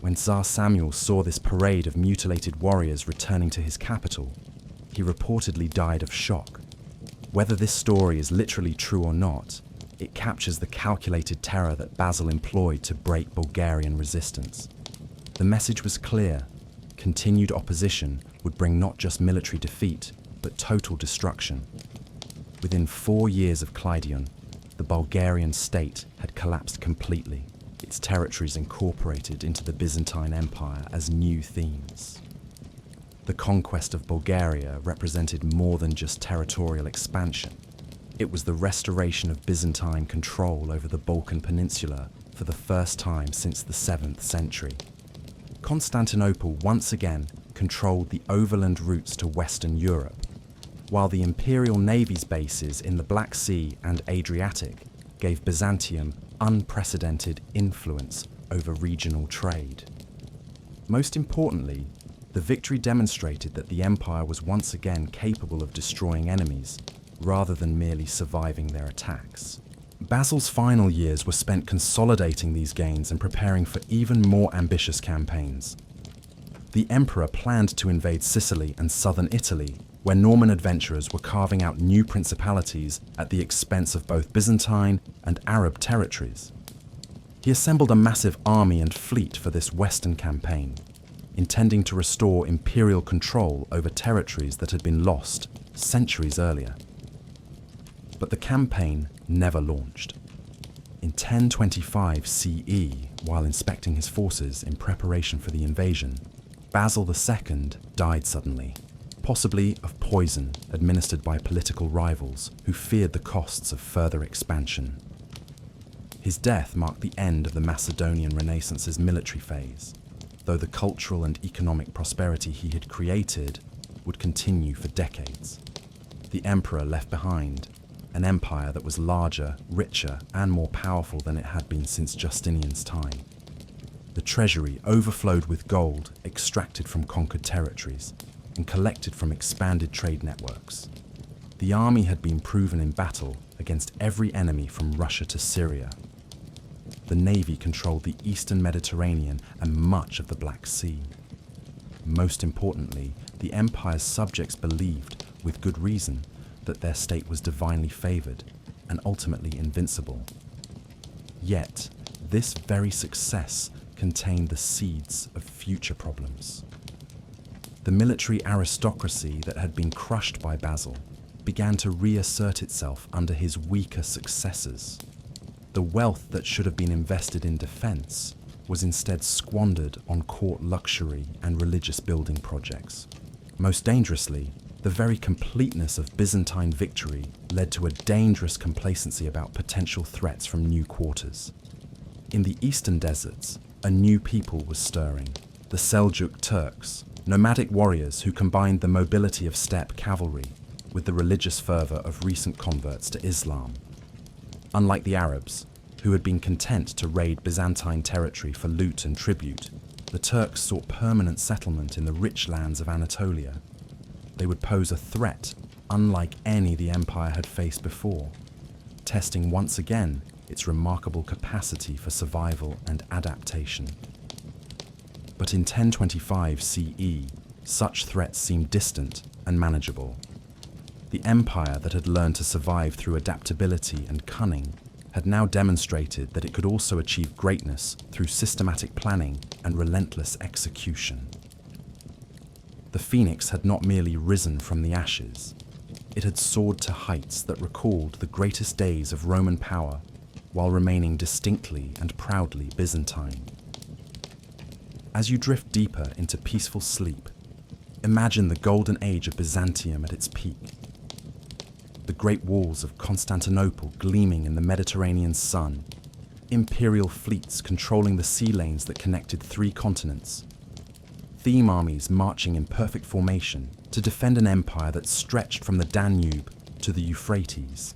When Tsar Samuil saw this parade of mutilated warriors returning to his capital, he reportedly died of shock. Whether this story is literally true or not, it captures the calculated terror that Basil employed to break Bulgarian resistance. The message was clear: continued opposition would bring not just military defeat, but total destruction. Within 4 years of Clydion, the Bulgarian state had collapsed completely, its territories incorporated into the Byzantine Empire as new themes. The conquest of Bulgaria represented more than just territorial expansion. It was the restoration of Byzantine control over the Balkan Peninsula for the first time since the 7th century. Constantinople once again controlled the overland routes to Western Europe, while the imperial navy's bases in the Black Sea and Adriatic gave Byzantium unprecedented influence over regional trade. Most importantly, the victory demonstrated that the empire was once again capable of destroying enemies, rather than merely surviving their attacks. Basil's final years were spent consolidating these gains and preparing for even more ambitious campaigns. The emperor planned to invade Sicily and southern Italy, where Norman adventurers were carving out new principalities at the expense of both Byzantine and Arab territories. He assembled a massive army and fleet for this western campaign, intending to restore imperial control over territories that had been lost centuries earlier. But the campaign never launched. In 1025 CE, while inspecting his forces in preparation for the invasion, Basil II died suddenly, possibly of poison administered by political rivals who feared the costs of further expansion. His death marked the end of the Macedonian Renaissance's military phase, though the cultural and economic prosperity he had created would continue for decades. The emperor left behind an empire that was larger, richer, and more powerful than it had been since Justinian's time. The treasury overflowed with gold extracted from conquered territories and collected from expanded trade networks. The army had been proven in battle against every enemy from Russia to Syria. The navy controlled the eastern Mediterranean and much of the Black Sea. Most importantly, the empire's subjects believed, with good reason, that their state was divinely favored and ultimately invincible. Yet, this very success contained the seeds of future problems. The military aristocracy that had been crushed by Basil began to reassert itself under his weaker successors. The wealth that should have been invested in defense was instead squandered on court luxury and religious building projects. Most dangerously, the very completeness of Byzantine victory led to a dangerous complacency about potential threats from new quarters. In the eastern deserts, a new people was stirring, the Seljuk Turks, nomadic warriors who combined the mobility of steppe cavalry with the religious fervor of recent converts to Islam. Unlike the Arabs, who had been content to raid Byzantine territory for loot and tribute, the Turks sought permanent settlement in the rich lands of Anatolia. They would pose a threat unlike any the empire had faced before, testing once again its remarkable capacity for survival and adaptation. But in 1025 CE, such threats seemed distant and manageable. The empire that had learned to survive through adaptability and cunning had now demonstrated that it could also achieve greatness through systematic planning and relentless execution. The phoenix had not merely risen from the ashes, it had soared to heights that recalled the greatest days of Roman power while remaining distinctly and proudly Byzantine. As you drift deeper into peaceful sleep, imagine the golden age of Byzantium at its peak. The great walls of Constantinople gleaming in the Mediterranean sun, imperial fleets controlling the sea lanes that connected 3 continents, theme armies marching in perfect formation to defend an empire that stretched from the Danube to the Euphrates.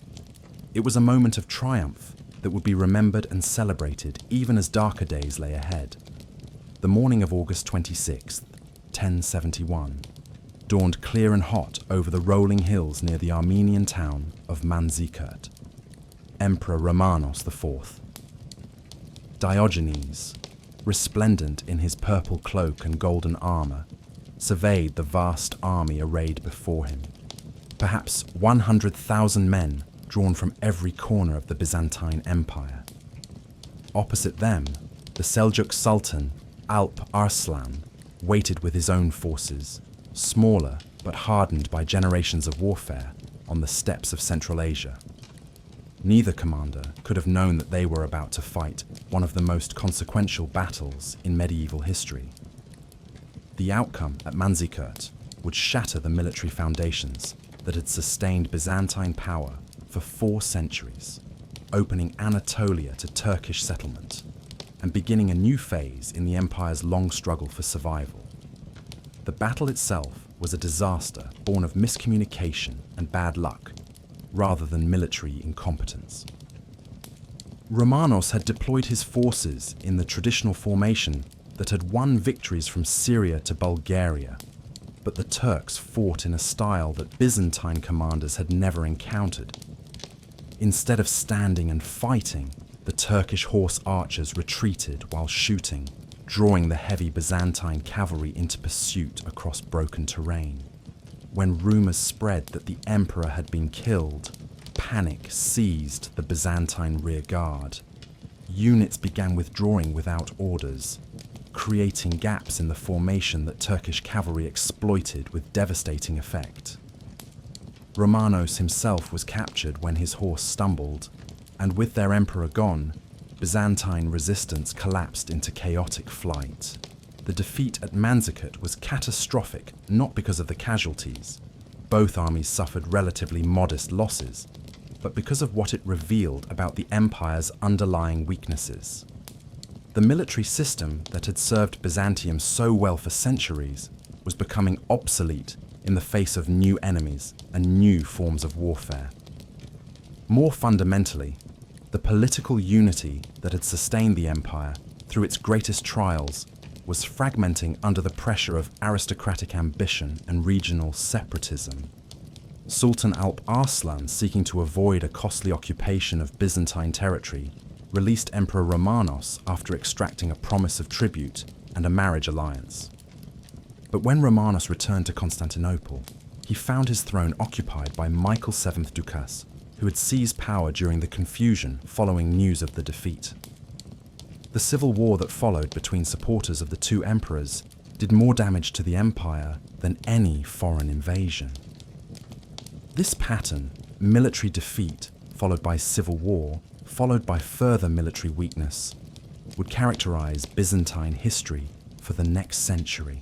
It was a moment of triumph that would be remembered and celebrated even as darker days lay ahead. The morning of August 26th, 1071, dawned clear and hot over the rolling hills near the Armenian town of Manzikert. Emperor Romanos IV. Diogenes, resplendent in his purple cloak and golden armor, surveyed the vast army arrayed before him. Perhaps 100,000 men drawn from every corner of the Byzantine Empire. Opposite them, the Seljuk Sultan, Alp Arslan, waited with his own forces, smaller but hardened by generations of warfare, on the steppes of Central Asia. Neither commander could have known that they were about to fight one of the most consequential battles in medieval history. The outcome at Manzikert would shatter the military foundations that had sustained Byzantine power for 4 centuries, opening Anatolia to Turkish settlement and beginning a new phase in the empire's long struggle for survival. The battle itself was a disaster born of miscommunication and bad luck, rather than military incompetence. Romanos had deployed his forces in the traditional formation that had won victories from Syria to Bulgaria, but the Turks fought in a style that Byzantine commanders had never encountered. Instead of standing and fighting, the Turkish horse archers retreated while shooting, drawing the heavy Byzantine cavalry into pursuit across broken terrain. When rumors spread that the emperor had been killed, panic seized the Byzantine rear guard. Units began withdrawing without orders, creating gaps in the formation that Turkish cavalry exploited with devastating effect. Romanos himself was captured when his horse stumbled, and with their emperor gone, Byzantine resistance collapsed into chaotic flight. The defeat at Manzikert was catastrophic not because of the casualties. Both armies suffered relatively modest losses, but because of what it revealed about the empire's underlying weaknesses. The military system that had served Byzantium so well for centuries was becoming obsolete in the face of new enemies and new forms of warfare. More fundamentally, the political unity that had sustained the empire through its greatest trials was fragmenting under the pressure of aristocratic ambition and regional separatism. Sultan Alp Arslan, seeking to avoid a costly occupation of Byzantine territory, released Emperor Romanos after extracting a promise of tribute and a marriage alliance. But when Romanos returned to Constantinople, he found his throne occupied by Michael VII Ducas, who had seized power during the confusion following news of the defeat. The civil war that followed between supporters of the two emperors did more damage to the empire than any foreign invasion. This pattern, military defeat followed by civil war, followed by further military weakness, would characterize Byzantine history for the next century.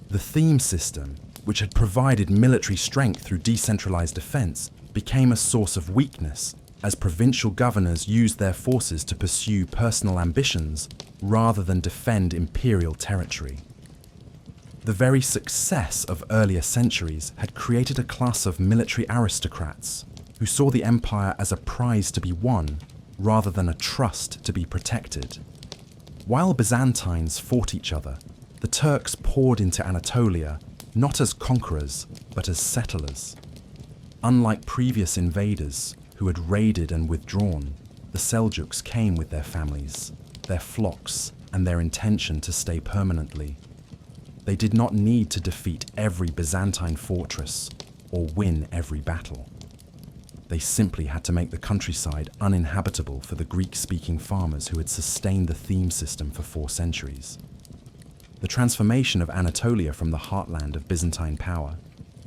The theme system, which had provided military strength through decentralized defense, became a source of weakness as provincial governors used their forces to pursue personal ambitions rather than defend imperial territory. The very success of earlier centuries had created a class of military aristocrats who saw the empire as a prize to be won rather than a trust to be protected. While Byzantines fought each other, the Turks poured into Anatolia not as conquerors but as settlers. Unlike previous invaders who had raided and withdrawn, the Seljuks came with their families, their flocks, and their intention to stay permanently. They did not need to defeat every Byzantine fortress or win every battle. They simply had to make the countryside uninhabitable for the Greek-speaking farmers who had sustained the theme system for 4 centuries. The transformation of Anatolia from the heartland of Byzantine power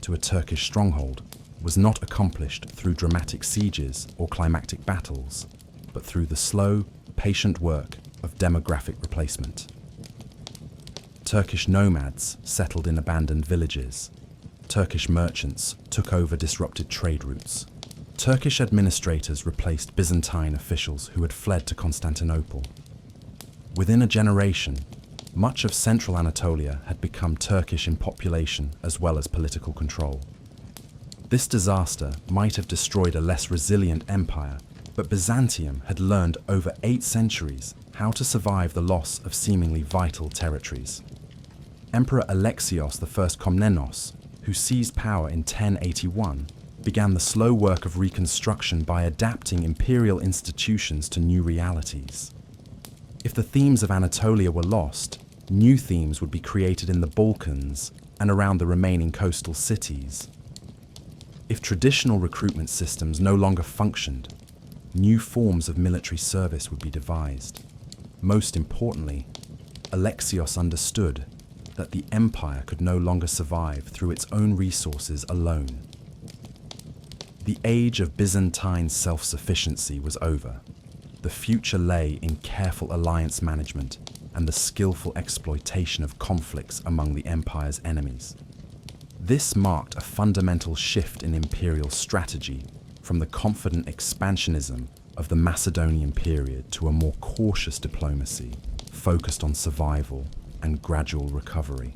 to a Turkish stronghold was not accomplished through dramatic sieges or climactic battles, but through the slow, patient work of demographic replacement. Turkish nomads settled in abandoned villages. Turkish merchants took over disrupted trade routes. Turkish administrators replaced Byzantine officials who had fled to Constantinople. Within a generation, much of central Anatolia had become Turkish in population as well as political control. This disaster might have destroyed a less resilient empire, but Byzantium had learned over 8 centuries how to survive the loss of seemingly vital territories. Emperor Alexios I Komnenos, who seized power in 1081, began the slow work of reconstruction by adapting imperial institutions to new realities. If the themes of Anatolia were lost, new themes would be created in the Balkans and around the remaining coastal cities. If traditional recruitment systems no longer functioned, new forms of military service would be devised. Most importantly, Alexios understood that the empire could no longer survive through its own resources alone. The age of Byzantine self-sufficiency was over. The future lay in careful alliance management and the skillful exploitation of conflicts among the empire's enemies. This marked a fundamental shift in imperial strategy from the confident expansionism of the Macedonian period to a more cautious diplomacy focused on survival and gradual recovery.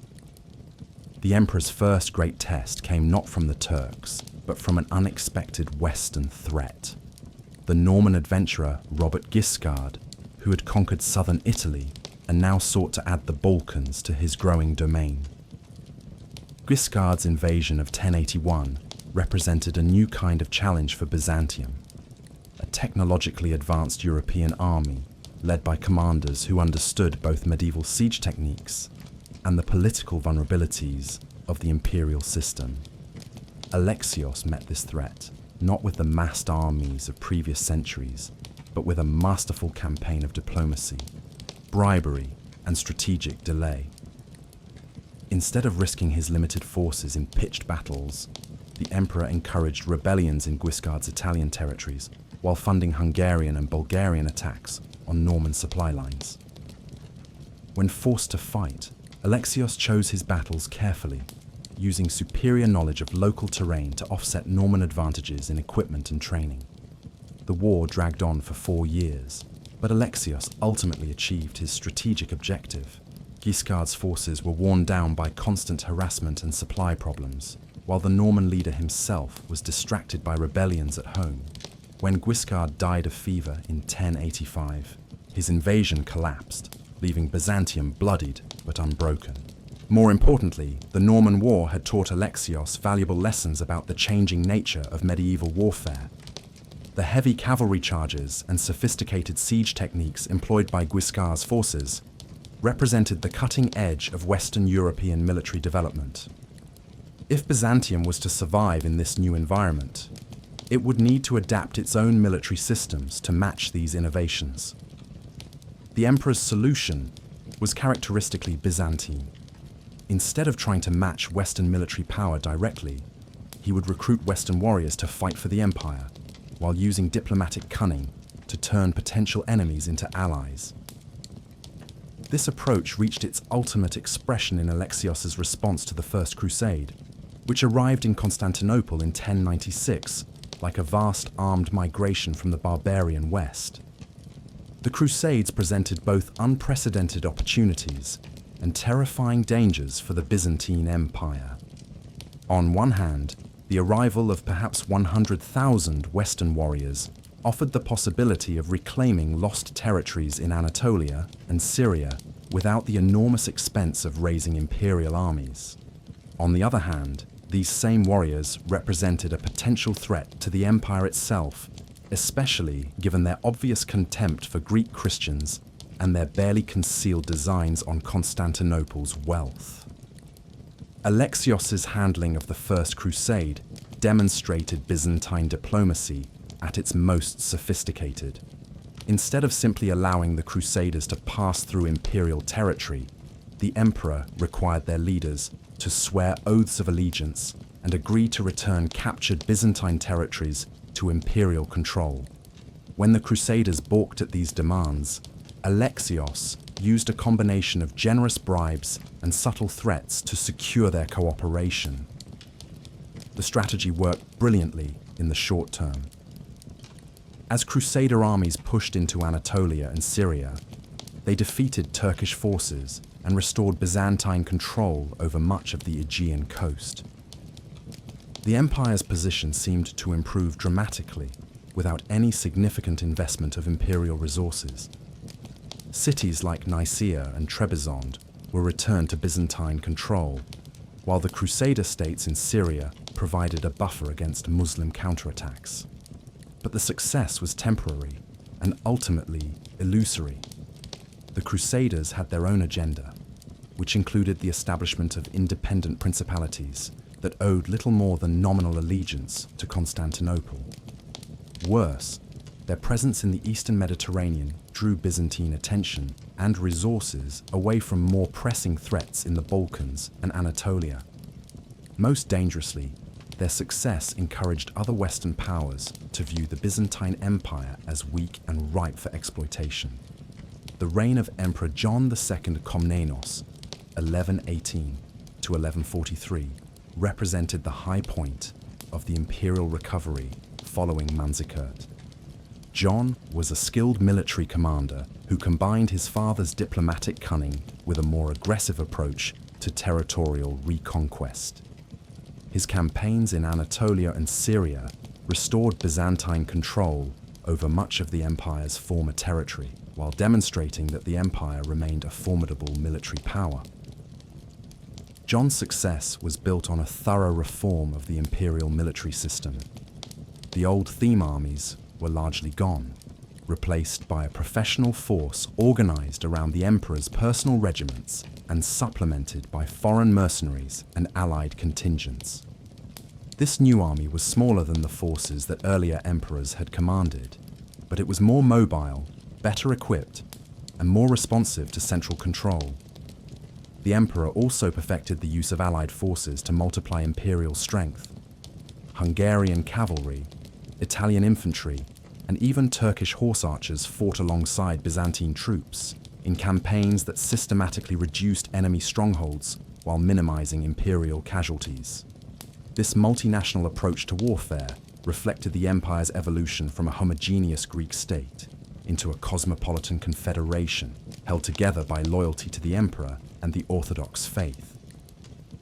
The emperor's first great test came not from the Turks, but from an unexpected Western threat. The Norman adventurer Robert Guiscard, who had conquered southern Italy and now sought to add the Balkans to his growing domain. Guiscard's invasion of 1081 represented a new kind of challenge for Byzantium, a technologically advanced European army led by commanders who understood both medieval siege techniques and the political vulnerabilities of the imperial system. Alexios met this threat not with the massed armies of previous centuries, but with a masterful campaign of diplomacy, bribery, and strategic delay. Instead of risking his limited forces in pitched battles, the emperor encouraged rebellions in Guiscard's Italian territories while funding Hungarian and Bulgarian attacks on Norman supply lines. When forced to fight, Alexios chose his battles carefully, using superior knowledge of local terrain to offset Norman advantages in equipment and training. The war dragged on for 4 years, but Alexios ultimately achieved his strategic objective. Guiscard's forces were worn down by constant harassment and supply problems, while the Norman leader himself was distracted by rebellions at home. When Guiscard died of fever in 1085, his invasion collapsed, leaving Byzantium bloodied but unbroken. More importantly, the Norman War had taught Alexios valuable lessons about the changing nature of medieval warfare. The heavy cavalry charges and sophisticated siege techniques employed by Guiscard's forces represented the cutting edge of Western European military development. If Byzantium was to survive in this new environment, it would need to adapt its own military systems to match these innovations. The emperor's solution was characteristically Byzantine. Instead of trying to match Western military power directly, he would recruit Western warriors to fight for the empire, while using diplomatic cunning to turn potential enemies into allies. This approach reached its ultimate expression in Alexios's response to the First Crusade, which arrived in Constantinople in 1096, like a vast armed migration from the barbarian West. The Crusades presented both unprecedented opportunities and terrifying dangers for the Byzantine Empire. On one hand, the arrival of perhaps 100,000 Western warriors offered the possibility of reclaiming lost territories in Anatolia and Syria without the enormous expense of raising imperial armies. On the other hand, these same warriors represented a potential threat to the empire itself, especially given their obvious contempt for Greek Christians and their barely concealed designs on Constantinople's wealth. Alexios's handling of the First Crusade demonstrated Byzantine diplomacy at its most sophisticated. Instead of simply allowing the Crusaders to pass through imperial territory, the emperor required their leaders to swear oaths of allegiance and agree to return captured Byzantine territories to imperial control. When the Crusaders balked at these demands, Alexios used a combination of generous bribes and subtle threats to secure their cooperation. The strategy worked brilliantly in the short term. As Crusader armies pushed into Anatolia and Syria, they defeated Turkish forces and restored Byzantine control over much of the Aegean coast. The empire's position seemed to improve dramatically without any significant investment of imperial resources. Cities like Nicaea and Trebizond were returned to Byzantine control, while the Crusader states in Syria provided a buffer against Muslim counterattacks. But the success was temporary and ultimately illusory. The Crusaders had their own agenda, which included the establishment of independent principalities that owed little more than nominal allegiance to Constantinople. Worse, their presence in the Eastern Mediterranean drew Byzantine attention and resources away from more pressing threats in the Balkans and Anatolia. Most dangerously, their success encouraged other Western powers to view the Byzantine Empire as weak and ripe for exploitation. The reign of Emperor John II Komnenos, 1118 to 1143, represented the high point of the imperial recovery following Manzikert. John was a skilled military commander who combined his father's diplomatic cunning with a more aggressive approach to territorial reconquest. His campaigns in Anatolia and Syria restored Byzantine control over much of the empire's former territory, while demonstrating that the empire remained a formidable military power. John's success was built on a thorough reform of the imperial military system. The old theme armies were largely gone, replaced by a professional force organized around the emperor's personal regiments and supplemented by foreign mercenaries and allied contingents. This new army was smaller than the forces that earlier emperors had commanded, but it was more mobile, better equipped, and more responsive to central control. The emperor also perfected the use of allied forces to multiply imperial strength. Hungarian cavalry, Italian infantry, and even Turkish horse archers fought alongside Byzantine troops in campaigns that systematically reduced enemy strongholds while minimizing imperial casualties. This multinational approach to warfare reflected the empire's evolution from a homogeneous Greek state into a cosmopolitan confederation held together by loyalty to the emperor and the Orthodox faith.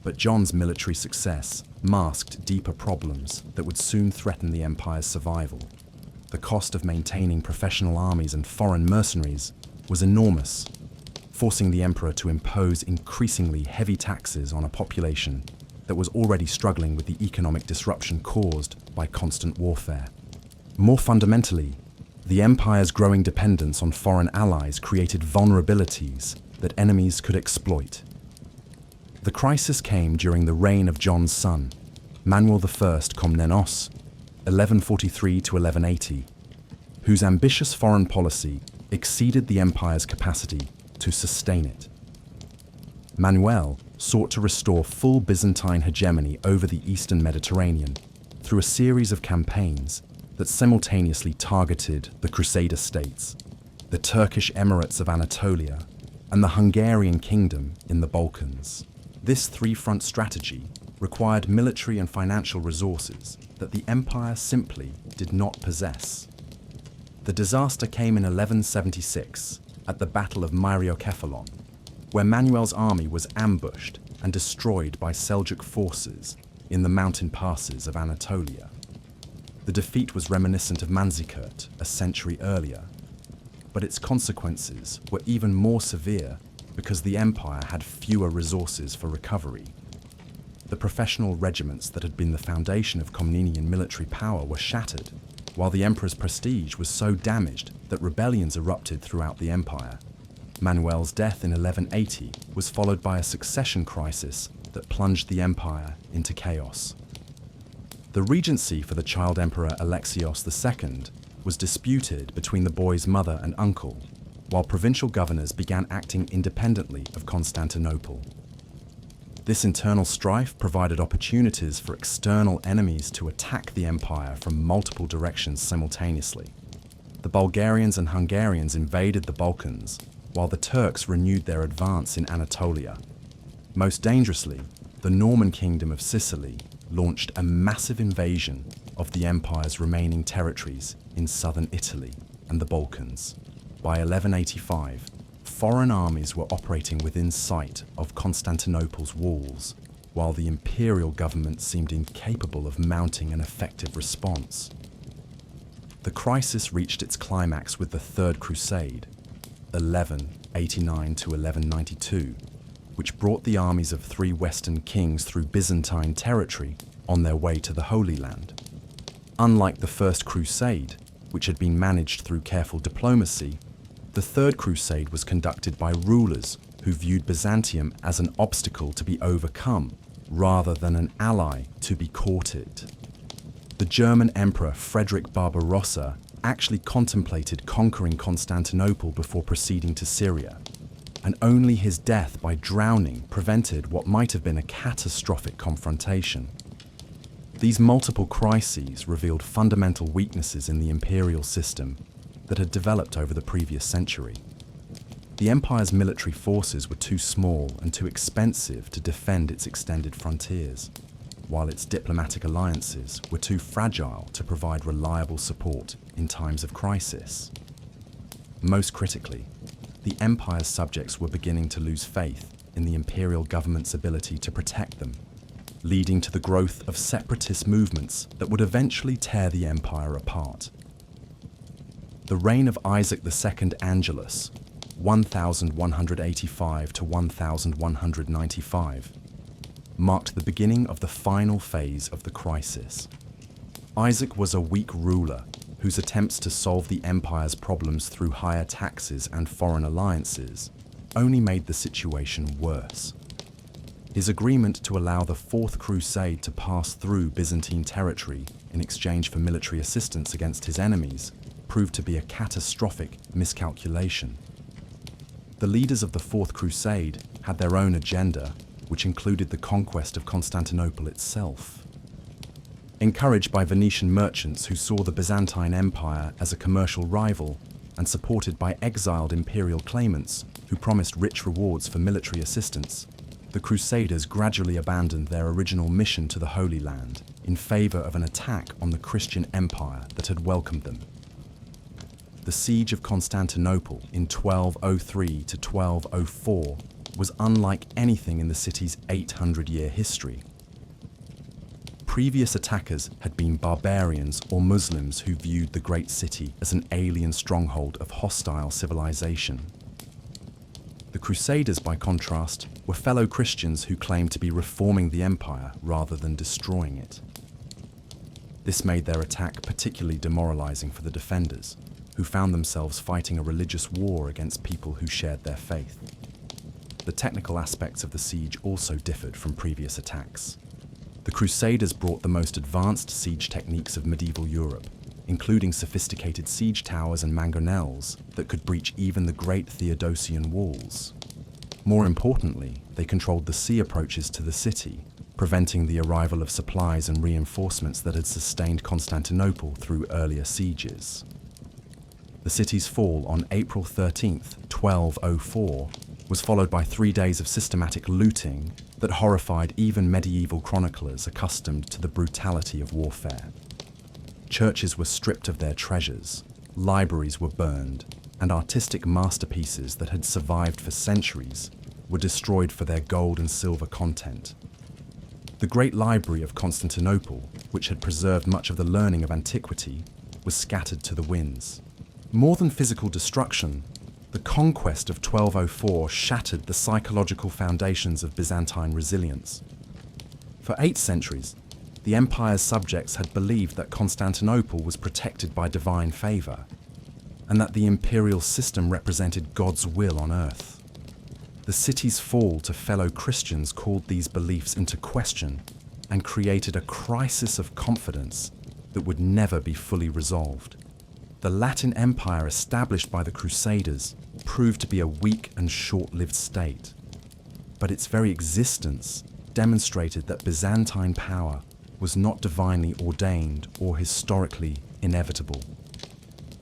But John's military success masked deeper problems that would soon threaten the empire's survival. The cost of maintaining professional armies and foreign mercenaries was enormous, forcing the emperor to impose increasingly heavy taxes on a population that was already struggling with the economic disruption caused by constant warfare. More fundamentally, the empire's growing dependence on foreign allies created vulnerabilities that enemies could exploit. The crisis came during the reign of John's son, Manuel I Komnenos, 1143 to 1180, whose ambitious foreign policy exceeded the empire's capacity to sustain it. Manuel sought to restore full Byzantine hegemony over the eastern Mediterranean through a series of campaigns that simultaneously targeted the Crusader states, the Turkish emirates of Anatolia, and the Hungarian kingdom in the Balkans. This three-front strategy required military and financial resources that the empire simply did not possess. The disaster came in 1176 at the Battle of Myriokephalon, where Manuel's army was ambushed and destroyed by Seljuk forces in the mountain passes of Anatolia. The defeat was reminiscent of Manzikert a century earlier, but its consequences were even more severe because the empire had fewer resources for recovery. The professional regiments that had been the foundation of Komnenian military power were shattered, while the emperor's prestige was so damaged that rebellions erupted throughout the empire. Manuel's death in 1180 was followed by a succession crisis that plunged the empire into chaos. The regency for the child emperor Alexios II was disputed between the boy's mother and uncle, while provincial governors began acting independently of Constantinople. This internal strife provided opportunities for external enemies to attack the empire from multiple directions simultaneously. The Bulgarians and Hungarians invaded the Balkans, while the Turks renewed their advance in Anatolia. Most dangerously, the Norman kingdom of Sicily launched a massive invasion of the empire's remaining territories in southern Italy and the Balkans. By 1185, foreign armies were operating within sight of Constantinople's walls, while the imperial government seemed incapable of mounting an effective response. The crisis reached its climax with the Third Crusade, 1189 to 1192, which brought the armies of three Western kings through Byzantine territory on their way to the Holy Land. Unlike the First Crusade, which had been managed through careful diplomacy, the Third Crusade was conducted by rulers who viewed Byzantium as an obstacle to be overcome, rather than an ally to be courted. The German Emperor Frederick Barbarossa actually contemplated conquering Constantinople before proceeding to Syria, and only his death by drowning prevented what might have been a catastrophic confrontation. These multiple crises revealed fundamental weaknesses in the imperial system that had developed over the previous century. The empire's military forces were too small and too expensive to defend its extended frontiers, while its diplomatic alliances were too fragile to provide reliable support in times of crisis. Most critically, the empire's subjects were beginning to lose faith in the imperial government's ability to protect them, leading to the growth of separatist movements that would eventually tear the empire apart. The reign of Isaac II Angelus, 1185 to 1195, marked the beginning of the final phase of the crisis. Isaac was a weak ruler whose attempts to solve the empire's problems through higher taxes and foreign alliances only made the situation worse. His agreement to allow the Fourth Crusade to pass through Byzantine territory in exchange for military assistance against his enemies proved to be a catastrophic miscalculation. The leaders of the Fourth Crusade had their own agenda, which included the conquest of Constantinople itself. Encouraged by Venetian merchants who saw the Byzantine Empire as a commercial rival, and supported by exiled imperial claimants who promised rich rewards for military assistance, the Crusaders gradually abandoned their original mission to the Holy Land in favor of an attack on the Christian empire that had welcomed them. The siege of Constantinople in 1203 to 1204 was unlike anything in the city's 800-year history. Previous attackers had been barbarians or Muslims who viewed the great city as an alien stronghold of hostile civilization. The Crusaders, by contrast, were fellow Christians who claimed to be reforming the empire rather than destroying it. This made their attack particularly demoralizing for the defenders, who found themselves fighting a religious war against people who shared their faith. The technical aspects of the siege also differed from previous attacks. The Crusaders brought the most advanced siege techniques of medieval Europe, including sophisticated siege towers and mangonels that could breach even the great Theodosian walls. More importantly, they controlled the sea approaches to the city, preventing the arrival of supplies and reinforcements that had sustained Constantinople through earlier sieges. The city's fall on April 13th, 1204, was followed by 3 days of systematic looting that horrified even medieval chroniclers accustomed to the brutality of warfare. Churches were stripped of their treasures, libraries were burned, and artistic masterpieces that had survived for centuries were destroyed for their gold and silver content. The Great Library of Constantinople, which had preserved much of the learning of antiquity, was scattered to the winds. More than physical destruction, the conquest of 1204 shattered the psychological foundations of Byzantine resilience. For 8 centuries, the empire's subjects had believed that Constantinople was protected by divine favor, and that the imperial system represented God's will on earth. The city's fall to fellow Christians called these beliefs into question and created a crisis of confidence that would never be fully resolved. The Latin Empire established by the Crusaders proved to be a weak and short-lived state, but its very existence demonstrated that Byzantine power was not divinely ordained or historically inevitable.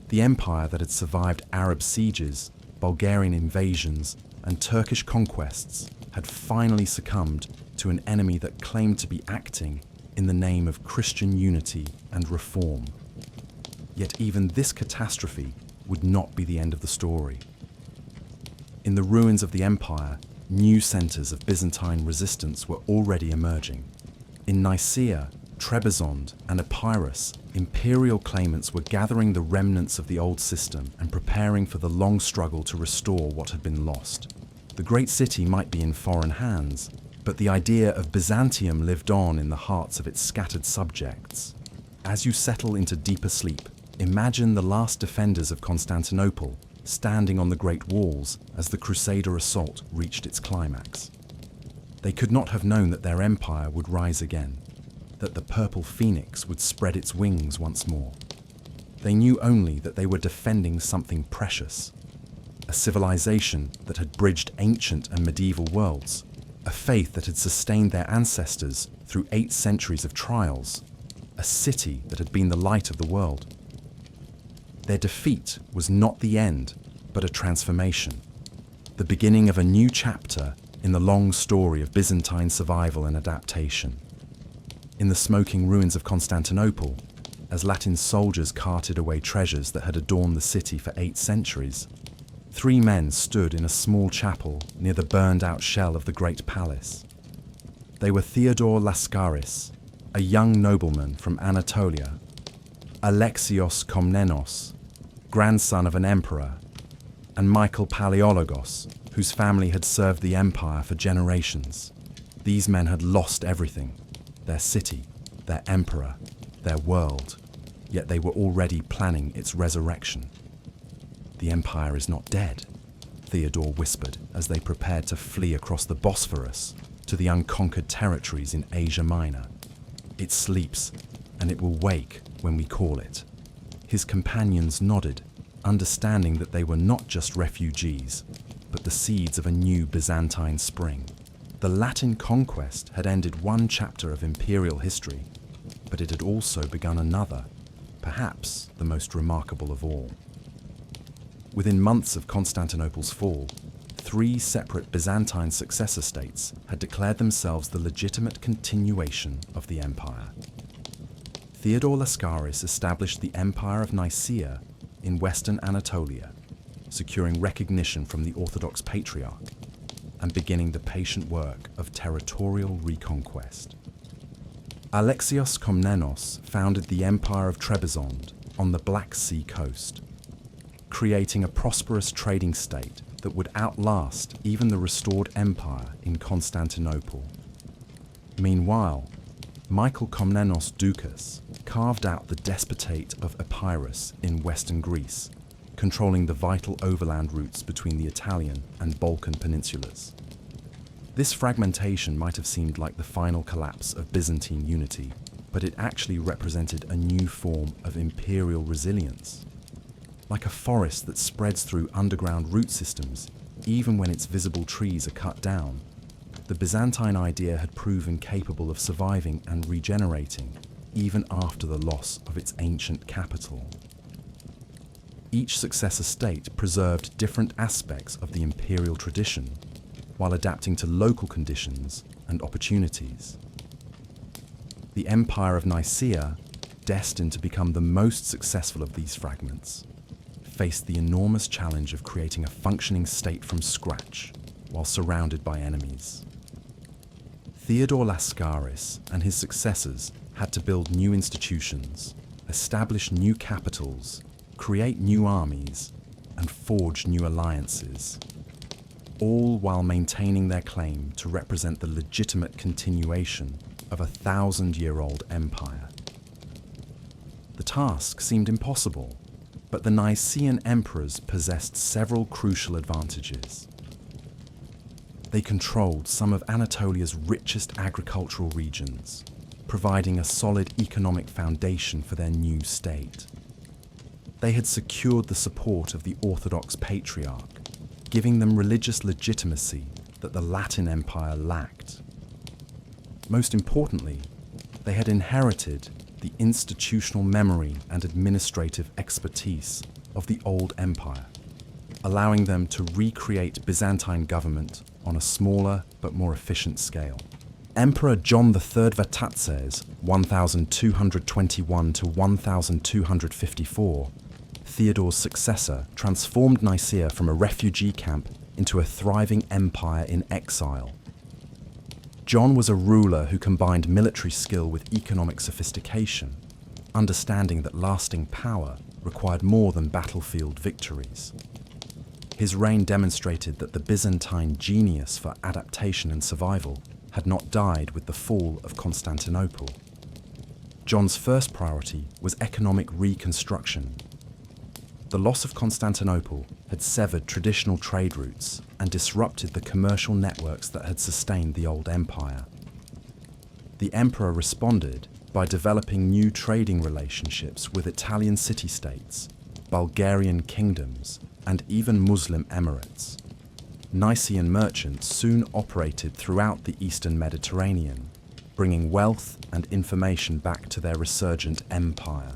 The empire that had survived Arab sieges, Bulgarian invasions, and Turkish conquests had finally succumbed to an enemy that claimed to be acting in the name of Christian unity and reform. Yet even this catastrophe would not be the end of the story. In the ruins of the empire, new centers of Byzantine resistance were already emerging. In Nicaea, Trebizond, and Epirus, imperial claimants were gathering the remnants of the old system and preparing for the long struggle to restore what had been lost. The great city might be in foreign hands, but the idea of Byzantium lived on in the hearts of its scattered subjects. As you settle into deeper sleep, imagine the last defenders of Constantinople standing on the great walls as the Crusader assault reached its climax. They could not have known that their empire would rise again, that the purple phoenix would spread its wings once more. They knew only that they were defending something precious, a civilization that had bridged ancient and medieval worlds, a faith that had sustained their ancestors through 8 centuries of trials, a city that had been the light of the world. Their defeat was not the end, but a transformation, the beginning of a new chapter in the long story of Byzantine survival and adaptation. In the smoking ruins of Constantinople, as Latin soldiers carted away treasures that had adorned the city for 8 centuries, 3 men stood in a small chapel near the burned-out shell of the great palace. They were Theodore Lascaris, a young nobleman from Anatolia, Alexios Komnenos, grandson of an emperor, and Michael Palaiologos, whose family had served the empire for generations. These men had lost everything: their city, their emperor, their world, yet they were already planning its resurrection. "The empire is not dead," Theodore whispered as they prepared to flee across the Bosphorus to the unconquered territories in Asia Minor. "It sleeps, and it will wake when we call it." His companions nodded, understanding that they were not just refugees, but the seeds of a new Byzantine spring. The Latin conquest had ended one chapter of imperial history, but it had also begun another, perhaps the most remarkable of all. Within months of Constantinople's fall, 3 separate Byzantine successor states had declared themselves the legitimate continuation of the empire. Theodore Lascaris established the Empire of Nicaea in western Anatolia, securing recognition from the Orthodox Patriarch and beginning the patient work of territorial reconquest. Alexios Komnenos founded the Empire of Trebizond on the Black Sea coast, creating a prosperous trading state that would outlast even the restored empire in Constantinople. Meanwhile, Michael Komnenos Doukas carved out the despotate of Epirus in western Greece, controlling the vital overland routes between the Italian and Balkan peninsulas. This fragmentation might have seemed like the final collapse of Byzantine unity, but it actually represented a new form of imperial resilience. Like a forest that spreads through underground root systems, even when its visible trees are cut down, the Byzantine idea had proven capable of surviving and regenerating, even after the loss of its ancient capital. Each successor state preserved different aspects of the imperial tradition, while adapting to local conditions and opportunities. The Empire of Nicaea, destined to become the most successful of these fragments, faced the enormous challenge of creating a functioning state from scratch while surrounded by enemies. Theodore Lascaris and his successors had to build new institutions, establish new capitals, create new armies, and forge new alliances, all while maintaining their claim to represent the legitimate continuation of a 1,000-year-old empire. The task seemed impossible, but the Nicaean emperors possessed several crucial advantages. They controlled some of Anatolia's richest agricultural regions, providing a solid economic foundation for their new state. They had secured the support of the Orthodox Patriarch, giving them religious legitimacy that the Latin Empire lacked. Most importantly, they had inherited the institutional memory and administrative expertise of the old empire, allowing them to recreate Byzantine government on a smaller but more efficient scale. Emperor John III Vatatzes, 1221 to 1254, Theodore's successor, transformed Nicaea from a refugee camp into a thriving empire in exile. John was a ruler who combined military skill with economic sophistication, understanding that lasting power required more than battlefield victories. His reign demonstrated that the Byzantine genius for adaptation and survival had not died with the fall of Constantinople. John's first priority was economic reconstruction. The loss of Constantinople had severed traditional trade routes and disrupted the commercial networks that had sustained the old empire. The emperor responded by developing new trading relationships with Italian city-states, Bulgarian kingdoms, and even Muslim emirates. Nicaean merchants soon operated throughout the eastern Mediterranean, bringing wealth and information back to their resurgent empire.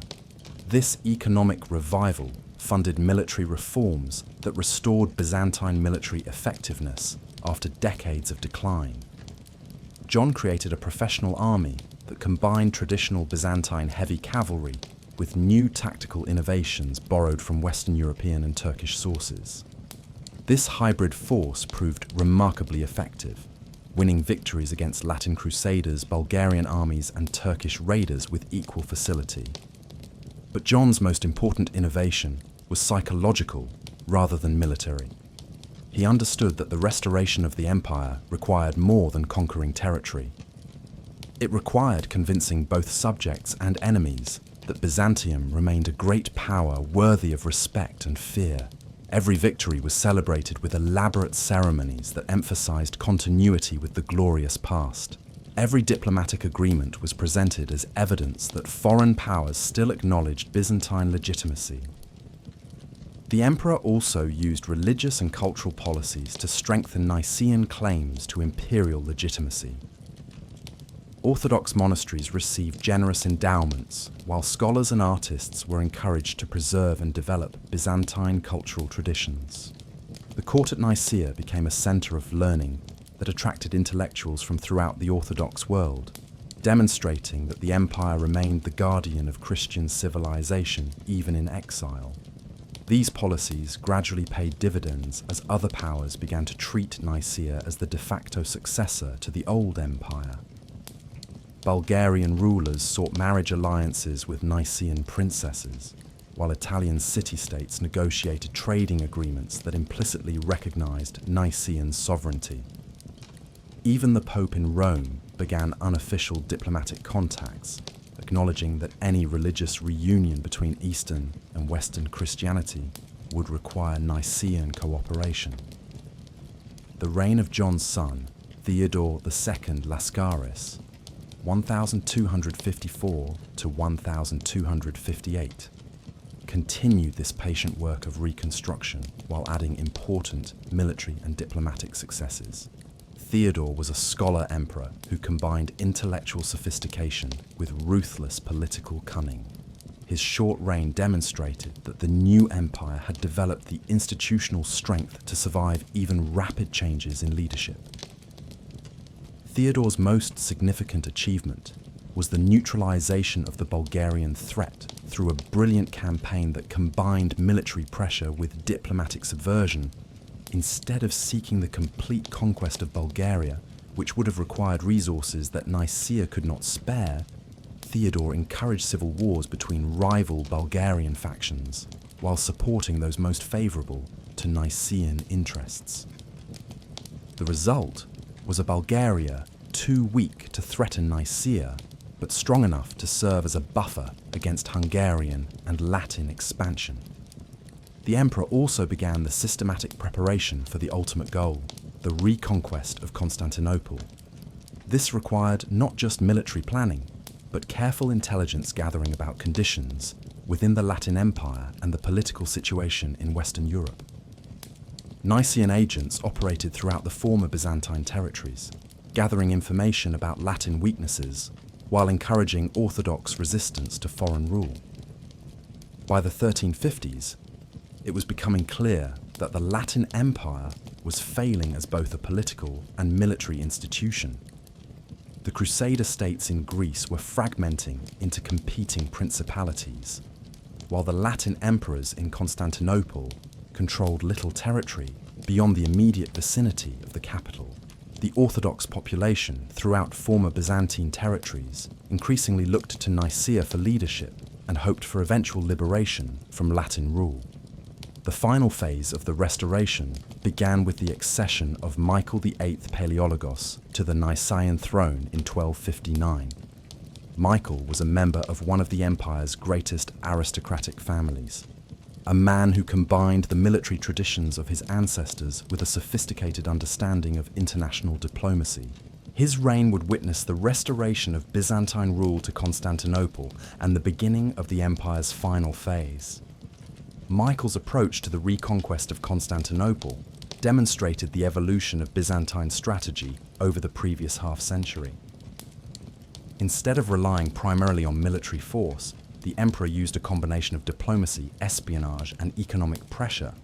This economic revival funded military reforms that restored Byzantine military effectiveness after decades of decline. John created a professional army that combined traditional Byzantine heavy cavalry with new tactical innovations borrowed from Western European and Turkish sources. This hybrid force proved remarkably effective, winning victories against Latin Crusaders, Bulgarian armies, and Turkish raiders with equal facility. But John's most important innovation was psychological rather than military. He understood that the restoration of the empire required more than conquering territory. It required convincing both subjects and enemies that Byzantium remained a great power worthy of respect and fear. Every victory was celebrated with elaborate ceremonies that emphasized continuity with the glorious past. Every diplomatic agreement was presented as evidence that foreign powers still acknowledged Byzantine legitimacy. The emperor also used religious and cultural policies to strengthen Nicaean claims to imperial legitimacy. Orthodox monasteries received generous endowments, while scholars and artists were encouraged to preserve and develop Byzantine cultural traditions. The court at Nicaea became a center of learning that attracted intellectuals from throughout the Orthodox world, demonstrating that the empire remained the guardian of Christian civilization even in exile. These policies gradually paid dividends as other powers began to treat Nicaea as the de facto successor to the old empire. Bulgarian rulers sought marriage alliances with Nicaean princesses, while Italian city-states negotiated trading agreements that implicitly recognized Nicaean sovereignty. Even the Pope in Rome began unofficial diplomatic contacts, acknowledging that any religious reunion between Eastern and Western Christianity would require Nicaean cooperation. The reign of John's son, Theodore II Lascaris, 1254 to 1258, continued this patient work of reconstruction while adding important military and diplomatic successes. Theodore was a scholar emperor who combined intellectual sophistication with ruthless political cunning. His short reign demonstrated that the new empire had developed the institutional strength to survive even rapid changes in leadership. Theodore's most significant achievement was the neutralization of the Bulgarian threat through a brilliant campaign that combined military pressure with diplomatic subversion. Instead of seeking the complete conquest of Bulgaria, which would have required resources that Nicaea could not spare, Theodore encouraged civil wars between rival Bulgarian factions, while supporting those most favorable to Nicaean interests. The result was a Bulgaria too weak to threaten Nicaea, but strong enough to serve as a buffer against Hungarian and Latin expansion. The emperor also began the systematic preparation for the ultimate goal, the reconquest of Constantinople. This required not just military planning, but careful intelligence gathering about conditions within the Latin Empire and the political situation in Western Europe. Nicaean agents operated throughout the former Byzantine territories, gathering information about Latin weaknesses while encouraging Orthodox resistance to foreign rule. By the 1350s, it was becoming clear that the Latin Empire was failing as both a political and military institution. The Crusader states in Greece were fragmenting into competing principalities, while the Latin emperors in Constantinople controlled little territory beyond the immediate vicinity of the capital. The Orthodox population throughout former Byzantine territories increasingly looked to Nicaea for leadership and hoped for eventual liberation from Latin rule. The final phase of the restoration began with the accession of Michael VIII Palaeologos to the Nicaean throne in 1259. Michael was a member of one of the empire's greatest aristocratic families, a man who combined the military traditions of his ancestors with a sophisticated understanding of international diplomacy. His reign would witness the restoration of Byzantine rule to Constantinople and the beginning of the empire's final phase. Michael's approach to the reconquest of Constantinople demonstrated the evolution of Byzantine strategy over the previous half-century. Instead of relying primarily on military force, the emperor used a combination of diplomacy, espionage, and economic pressure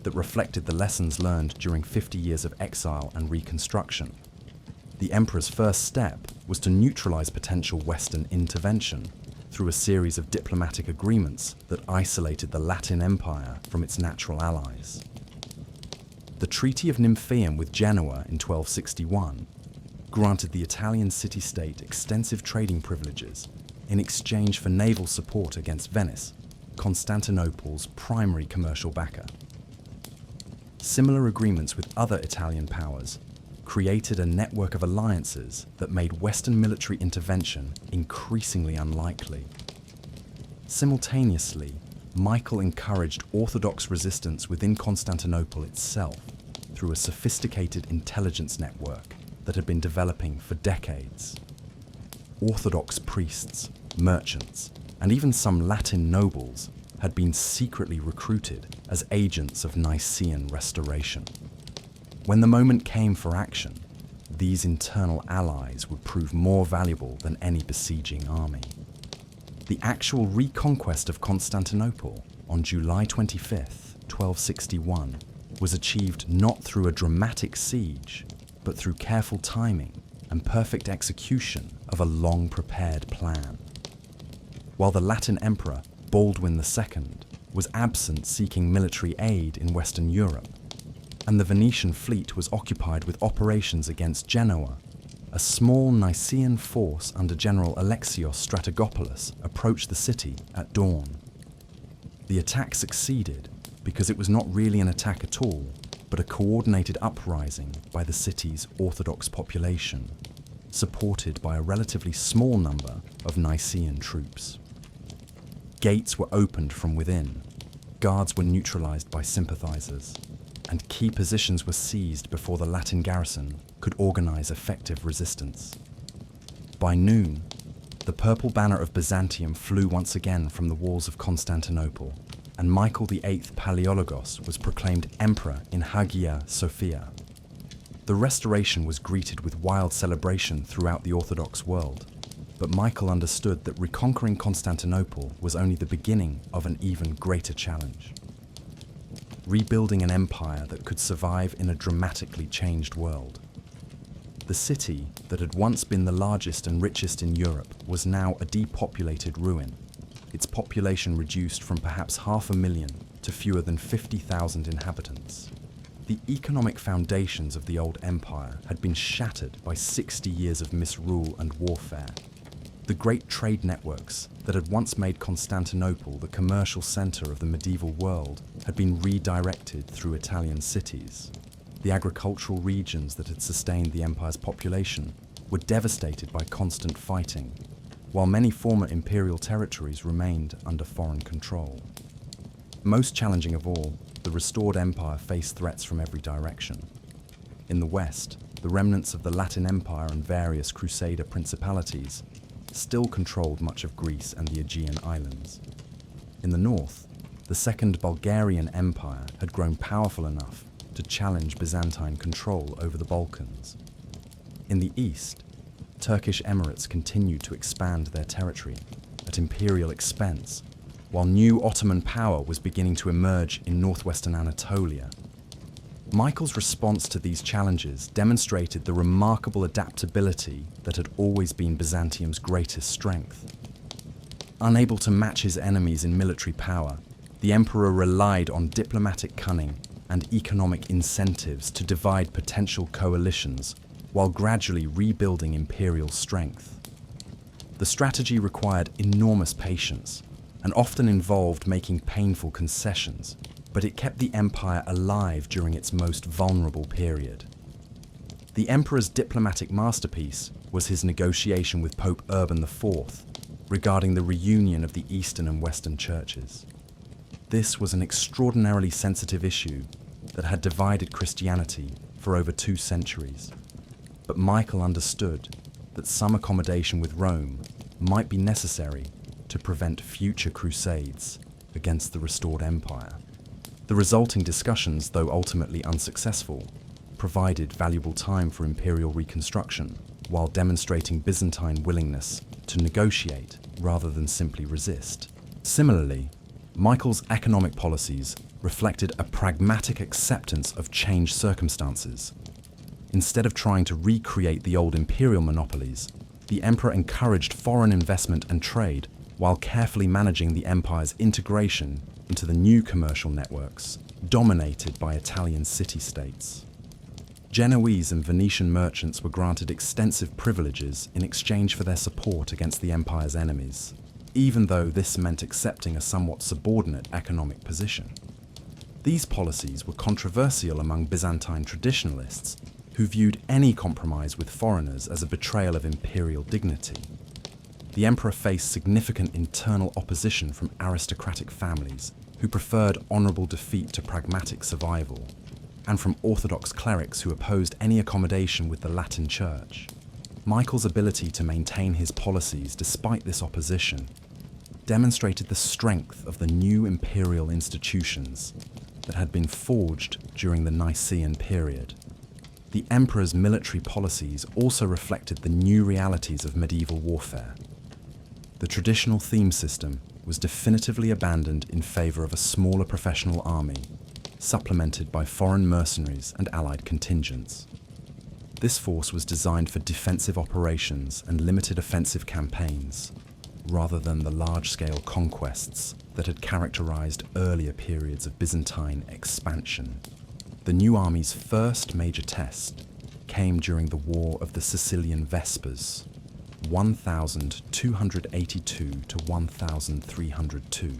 that reflected the lessons learned during 50 years of exile and reconstruction. The emperor's first step was to neutralize potential Western intervention through a series of diplomatic agreements that isolated the Latin Empire from its natural allies. The Treaty of Nymphaeum with Genoa in 1261 granted the Italian city-state extensive trading privileges in exchange for naval support against Venice, Constantinople's primary commercial backer. Similar agreements with other Italian powers created a network of alliances that made Western military intervention increasingly unlikely. Simultaneously, Michael encouraged Orthodox resistance within Constantinople itself through a sophisticated intelligence network that had been developing for decades. Orthodox priests, merchants, and even some Latin nobles had been secretly recruited as agents of Nicaean restoration. When the moment came for action, these internal allies would prove more valuable than any besieging army. The actual reconquest of Constantinople on July 25th, 1261, was achieved not through a dramatic siege, but through careful timing and perfect execution of a long-prepared plan. While the Latin emperor, Baldwin II, was absent seeking military aid in Western Europe, and the Venetian fleet was occupied with operations against Genoa, a small Nicaean force under General Alexios Strategopoulos approached the city at dawn. The attack succeeded because it was not really an attack at all, but a coordinated uprising by the city's Orthodox population, supported by a relatively small number of Nicaean troops. Gates were opened from within, guards were neutralized by sympathizers, and key positions were seized before the Latin garrison could organize effective resistance. By noon, the purple banner of Byzantium flew once again from the walls of Constantinople, and Michael VIII Palaeologos was proclaimed emperor in Hagia Sophia. The restoration was greeted with wild celebration throughout the Orthodox world, but Michael understood that reconquering Constantinople was only the beginning of an even greater challenge. Rebuilding an empire that could survive in a dramatically changed world. The city that had once been the largest and richest in Europe was now a depopulated ruin, its population reduced from perhaps 500,000 to fewer than 50,000 inhabitants. The economic foundations of the old empire had been shattered by 60 years of misrule and warfare. The great trade networks that had once made Constantinople the commercial center of the medieval world had been redirected through Italian cities. The agricultural regions that had sustained the empire's population were devastated by constant fighting, while many former imperial territories remained under foreign control. Most challenging of all, the restored empire faced threats from every direction. In the west, the remnants of the Latin Empire and various Crusader principalities still controlled much of Greece and the Aegean islands. In the north, the Second Bulgarian Empire had grown powerful enough to challenge Byzantine control over the Balkans. In the east, Turkish emirates continued to expand their territory at imperial expense, while new Ottoman power was beginning to emerge in northwestern Anatolia. Michael's response to these challenges demonstrated the remarkable adaptability that had always been Byzantium's greatest strength. Unable to match his enemies in military power, the emperor relied on diplomatic cunning and economic incentives to divide potential coalitions while gradually rebuilding imperial strength. The strategy required enormous patience and often involved making painful concessions, but it kept the empire alive during its most vulnerable period. The emperor's diplomatic masterpiece was his negotiation with Pope Urban IV regarding the reunion of the Eastern and Western churches. This was an extraordinarily sensitive issue that had divided Christianity for over 2 centuries. But Michael understood that some accommodation with Rome might be necessary to prevent future crusades against the restored empire. The resulting discussions, though ultimately unsuccessful, provided valuable time for imperial reconstruction while demonstrating Byzantine willingness to negotiate rather than simply resist. Similarly, Michael's economic policies reflected a pragmatic acceptance of changed circumstances. Instead of trying to recreate the old imperial monopolies, the emperor encouraged foreign investment and trade while carefully managing the empire's integration into the new commercial networks dominated by Italian city-states. Genoese and Venetian merchants were granted extensive privileges in exchange for their support against the empire's enemies, even though this meant accepting a somewhat subordinate economic position. These policies were controversial among Byzantine traditionalists, who viewed any compromise with foreigners as a betrayal of imperial dignity. The emperor faced significant internal opposition from aristocratic families who preferred honorable defeat to pragmatic survival, and from Orthodox clerics who opposed any accommodation with the Latin Church. Michael's ability to maintain his policies despite this opposition demonstrated the strength of the new imperial institutions that had been forged during the Nicene period. The emperor's military policies also reflected the new realities of medieval warfare. The traditional theme system was definitively abandoned in favor of a smaller professional army, supplemented by foreign mercenaries and allied contingents. This force was designed for defensive operations and limited offensive campaigns, rather than the large-scale conquests that had characterized earlier periods of Byzantine expansion. The new army's first major test came during the War of the Sicilian Vespers, 1282 to 1302,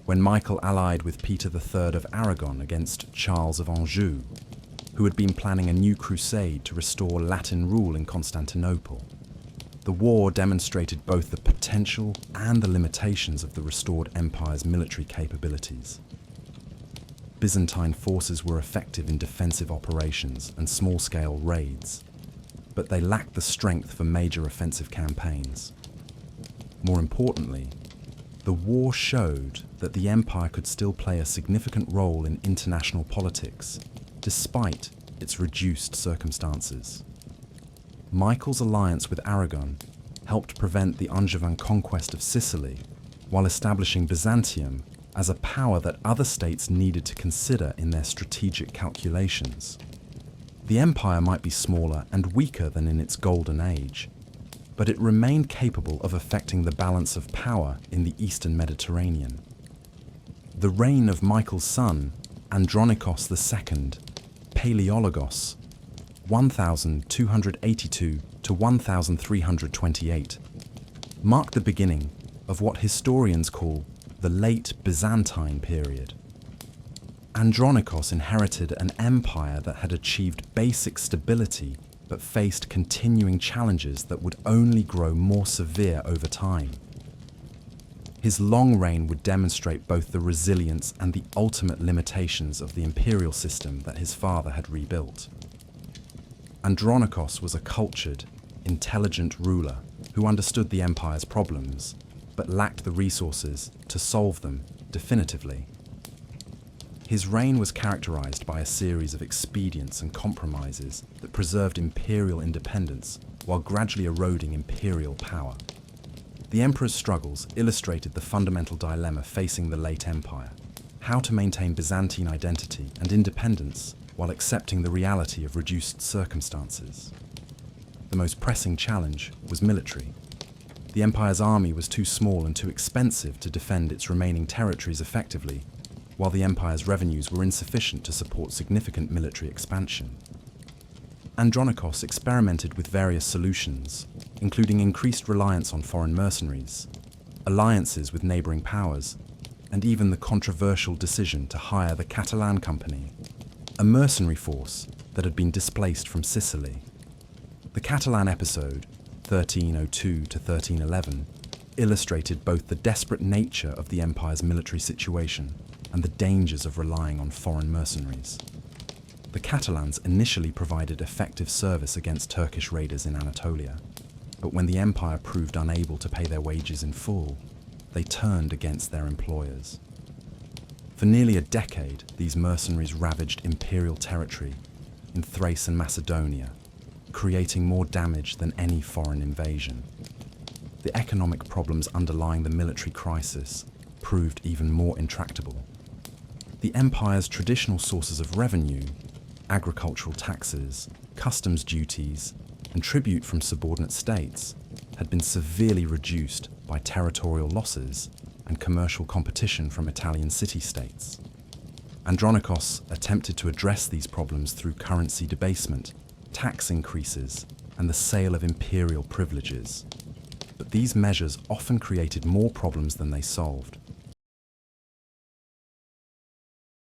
when Michael allied with Peter III of Aragon against Charles of Anjou, who had been planning a new crusade to restore Latin rule in Constantinople. The war demonstrated both the potential and the limitations of the restored empire's military capabilities. Byzantine forces were effective in defensive operations and small-scale raids, but they lacked the strength for major offensive campaigns. More importantly, the war showed that the empire could still play a significant role in international politics, despite its reduced circumstances. Michael's alliance with Aragon helped prevent the Angevin conquest of Sicily, while establishing Byzantium as a power that other states needed to consider in their strategic calculations. The empire might be smaller and weaker than in its golden age, but it remained capable of affecting the balance of power in the eastern Mediterranean. The reign of Michael's son, Andronikos II, Paleologos, 1282 to 1328, marked the beginning of what historians call the late Byzantine period. Andronikos inherited an empire that had achieved basic stability but faced continuing challenges that would only grow more severe over time. His long reign would demonstrate both the resilience and the ultimate limitations of the imperial system that his father had rebuilt. Andronikos was a cultured, intelligent ruler who understood the empire's problems, but lacked the resources to solve them definitively. His reign was characterized by a series of expedients and compromises that preserved imperial independence while gradually eroding imperial power. The emperor's struggles illustrated the fundamental dilemma facing the late empire: how to maintain Byzantine identity and independence while accepting the reality of reduced circumstances. The most pressing challenge was military. The empire's army was too small and too expensive to defend its remaining territories effectively, while the empire's revenues were insufficient to support significant military expansion. Andronikos experimented with various solutions, including increased reliance on foreign mercenaries, alliances with neighboring powers, and even the controversial decision to hire the Catalan Company, a mercenary force that had been displaced from Sicily. The Catalan episode, 1302 to 1311, illustrated both the desperate nature of the empire's military situation and the dangers of relying on foreign mercenaries. The Catalans initially provided effective service against Turkish raiders in Anatolia, but when the empire proved unable to pay their wages in full, they turned against their employers. For nearly a decade, these mercenaries ravaged imperial territory in Thrace and Macedonia, creating more damage than any foreign invasion. The economic problems underlying the military crisis proved even more intractable. The empire's traditional sources of revenue, agricultural taxes, customs duties, and tribute from subordinate states, had been severely reduced by territorial losses and commercial competition from Italian city-states. Andronikos attempted to address these problems through currency debasement, tax increases, and the sale of imperial privileges. But these measures often created more problems than they solved.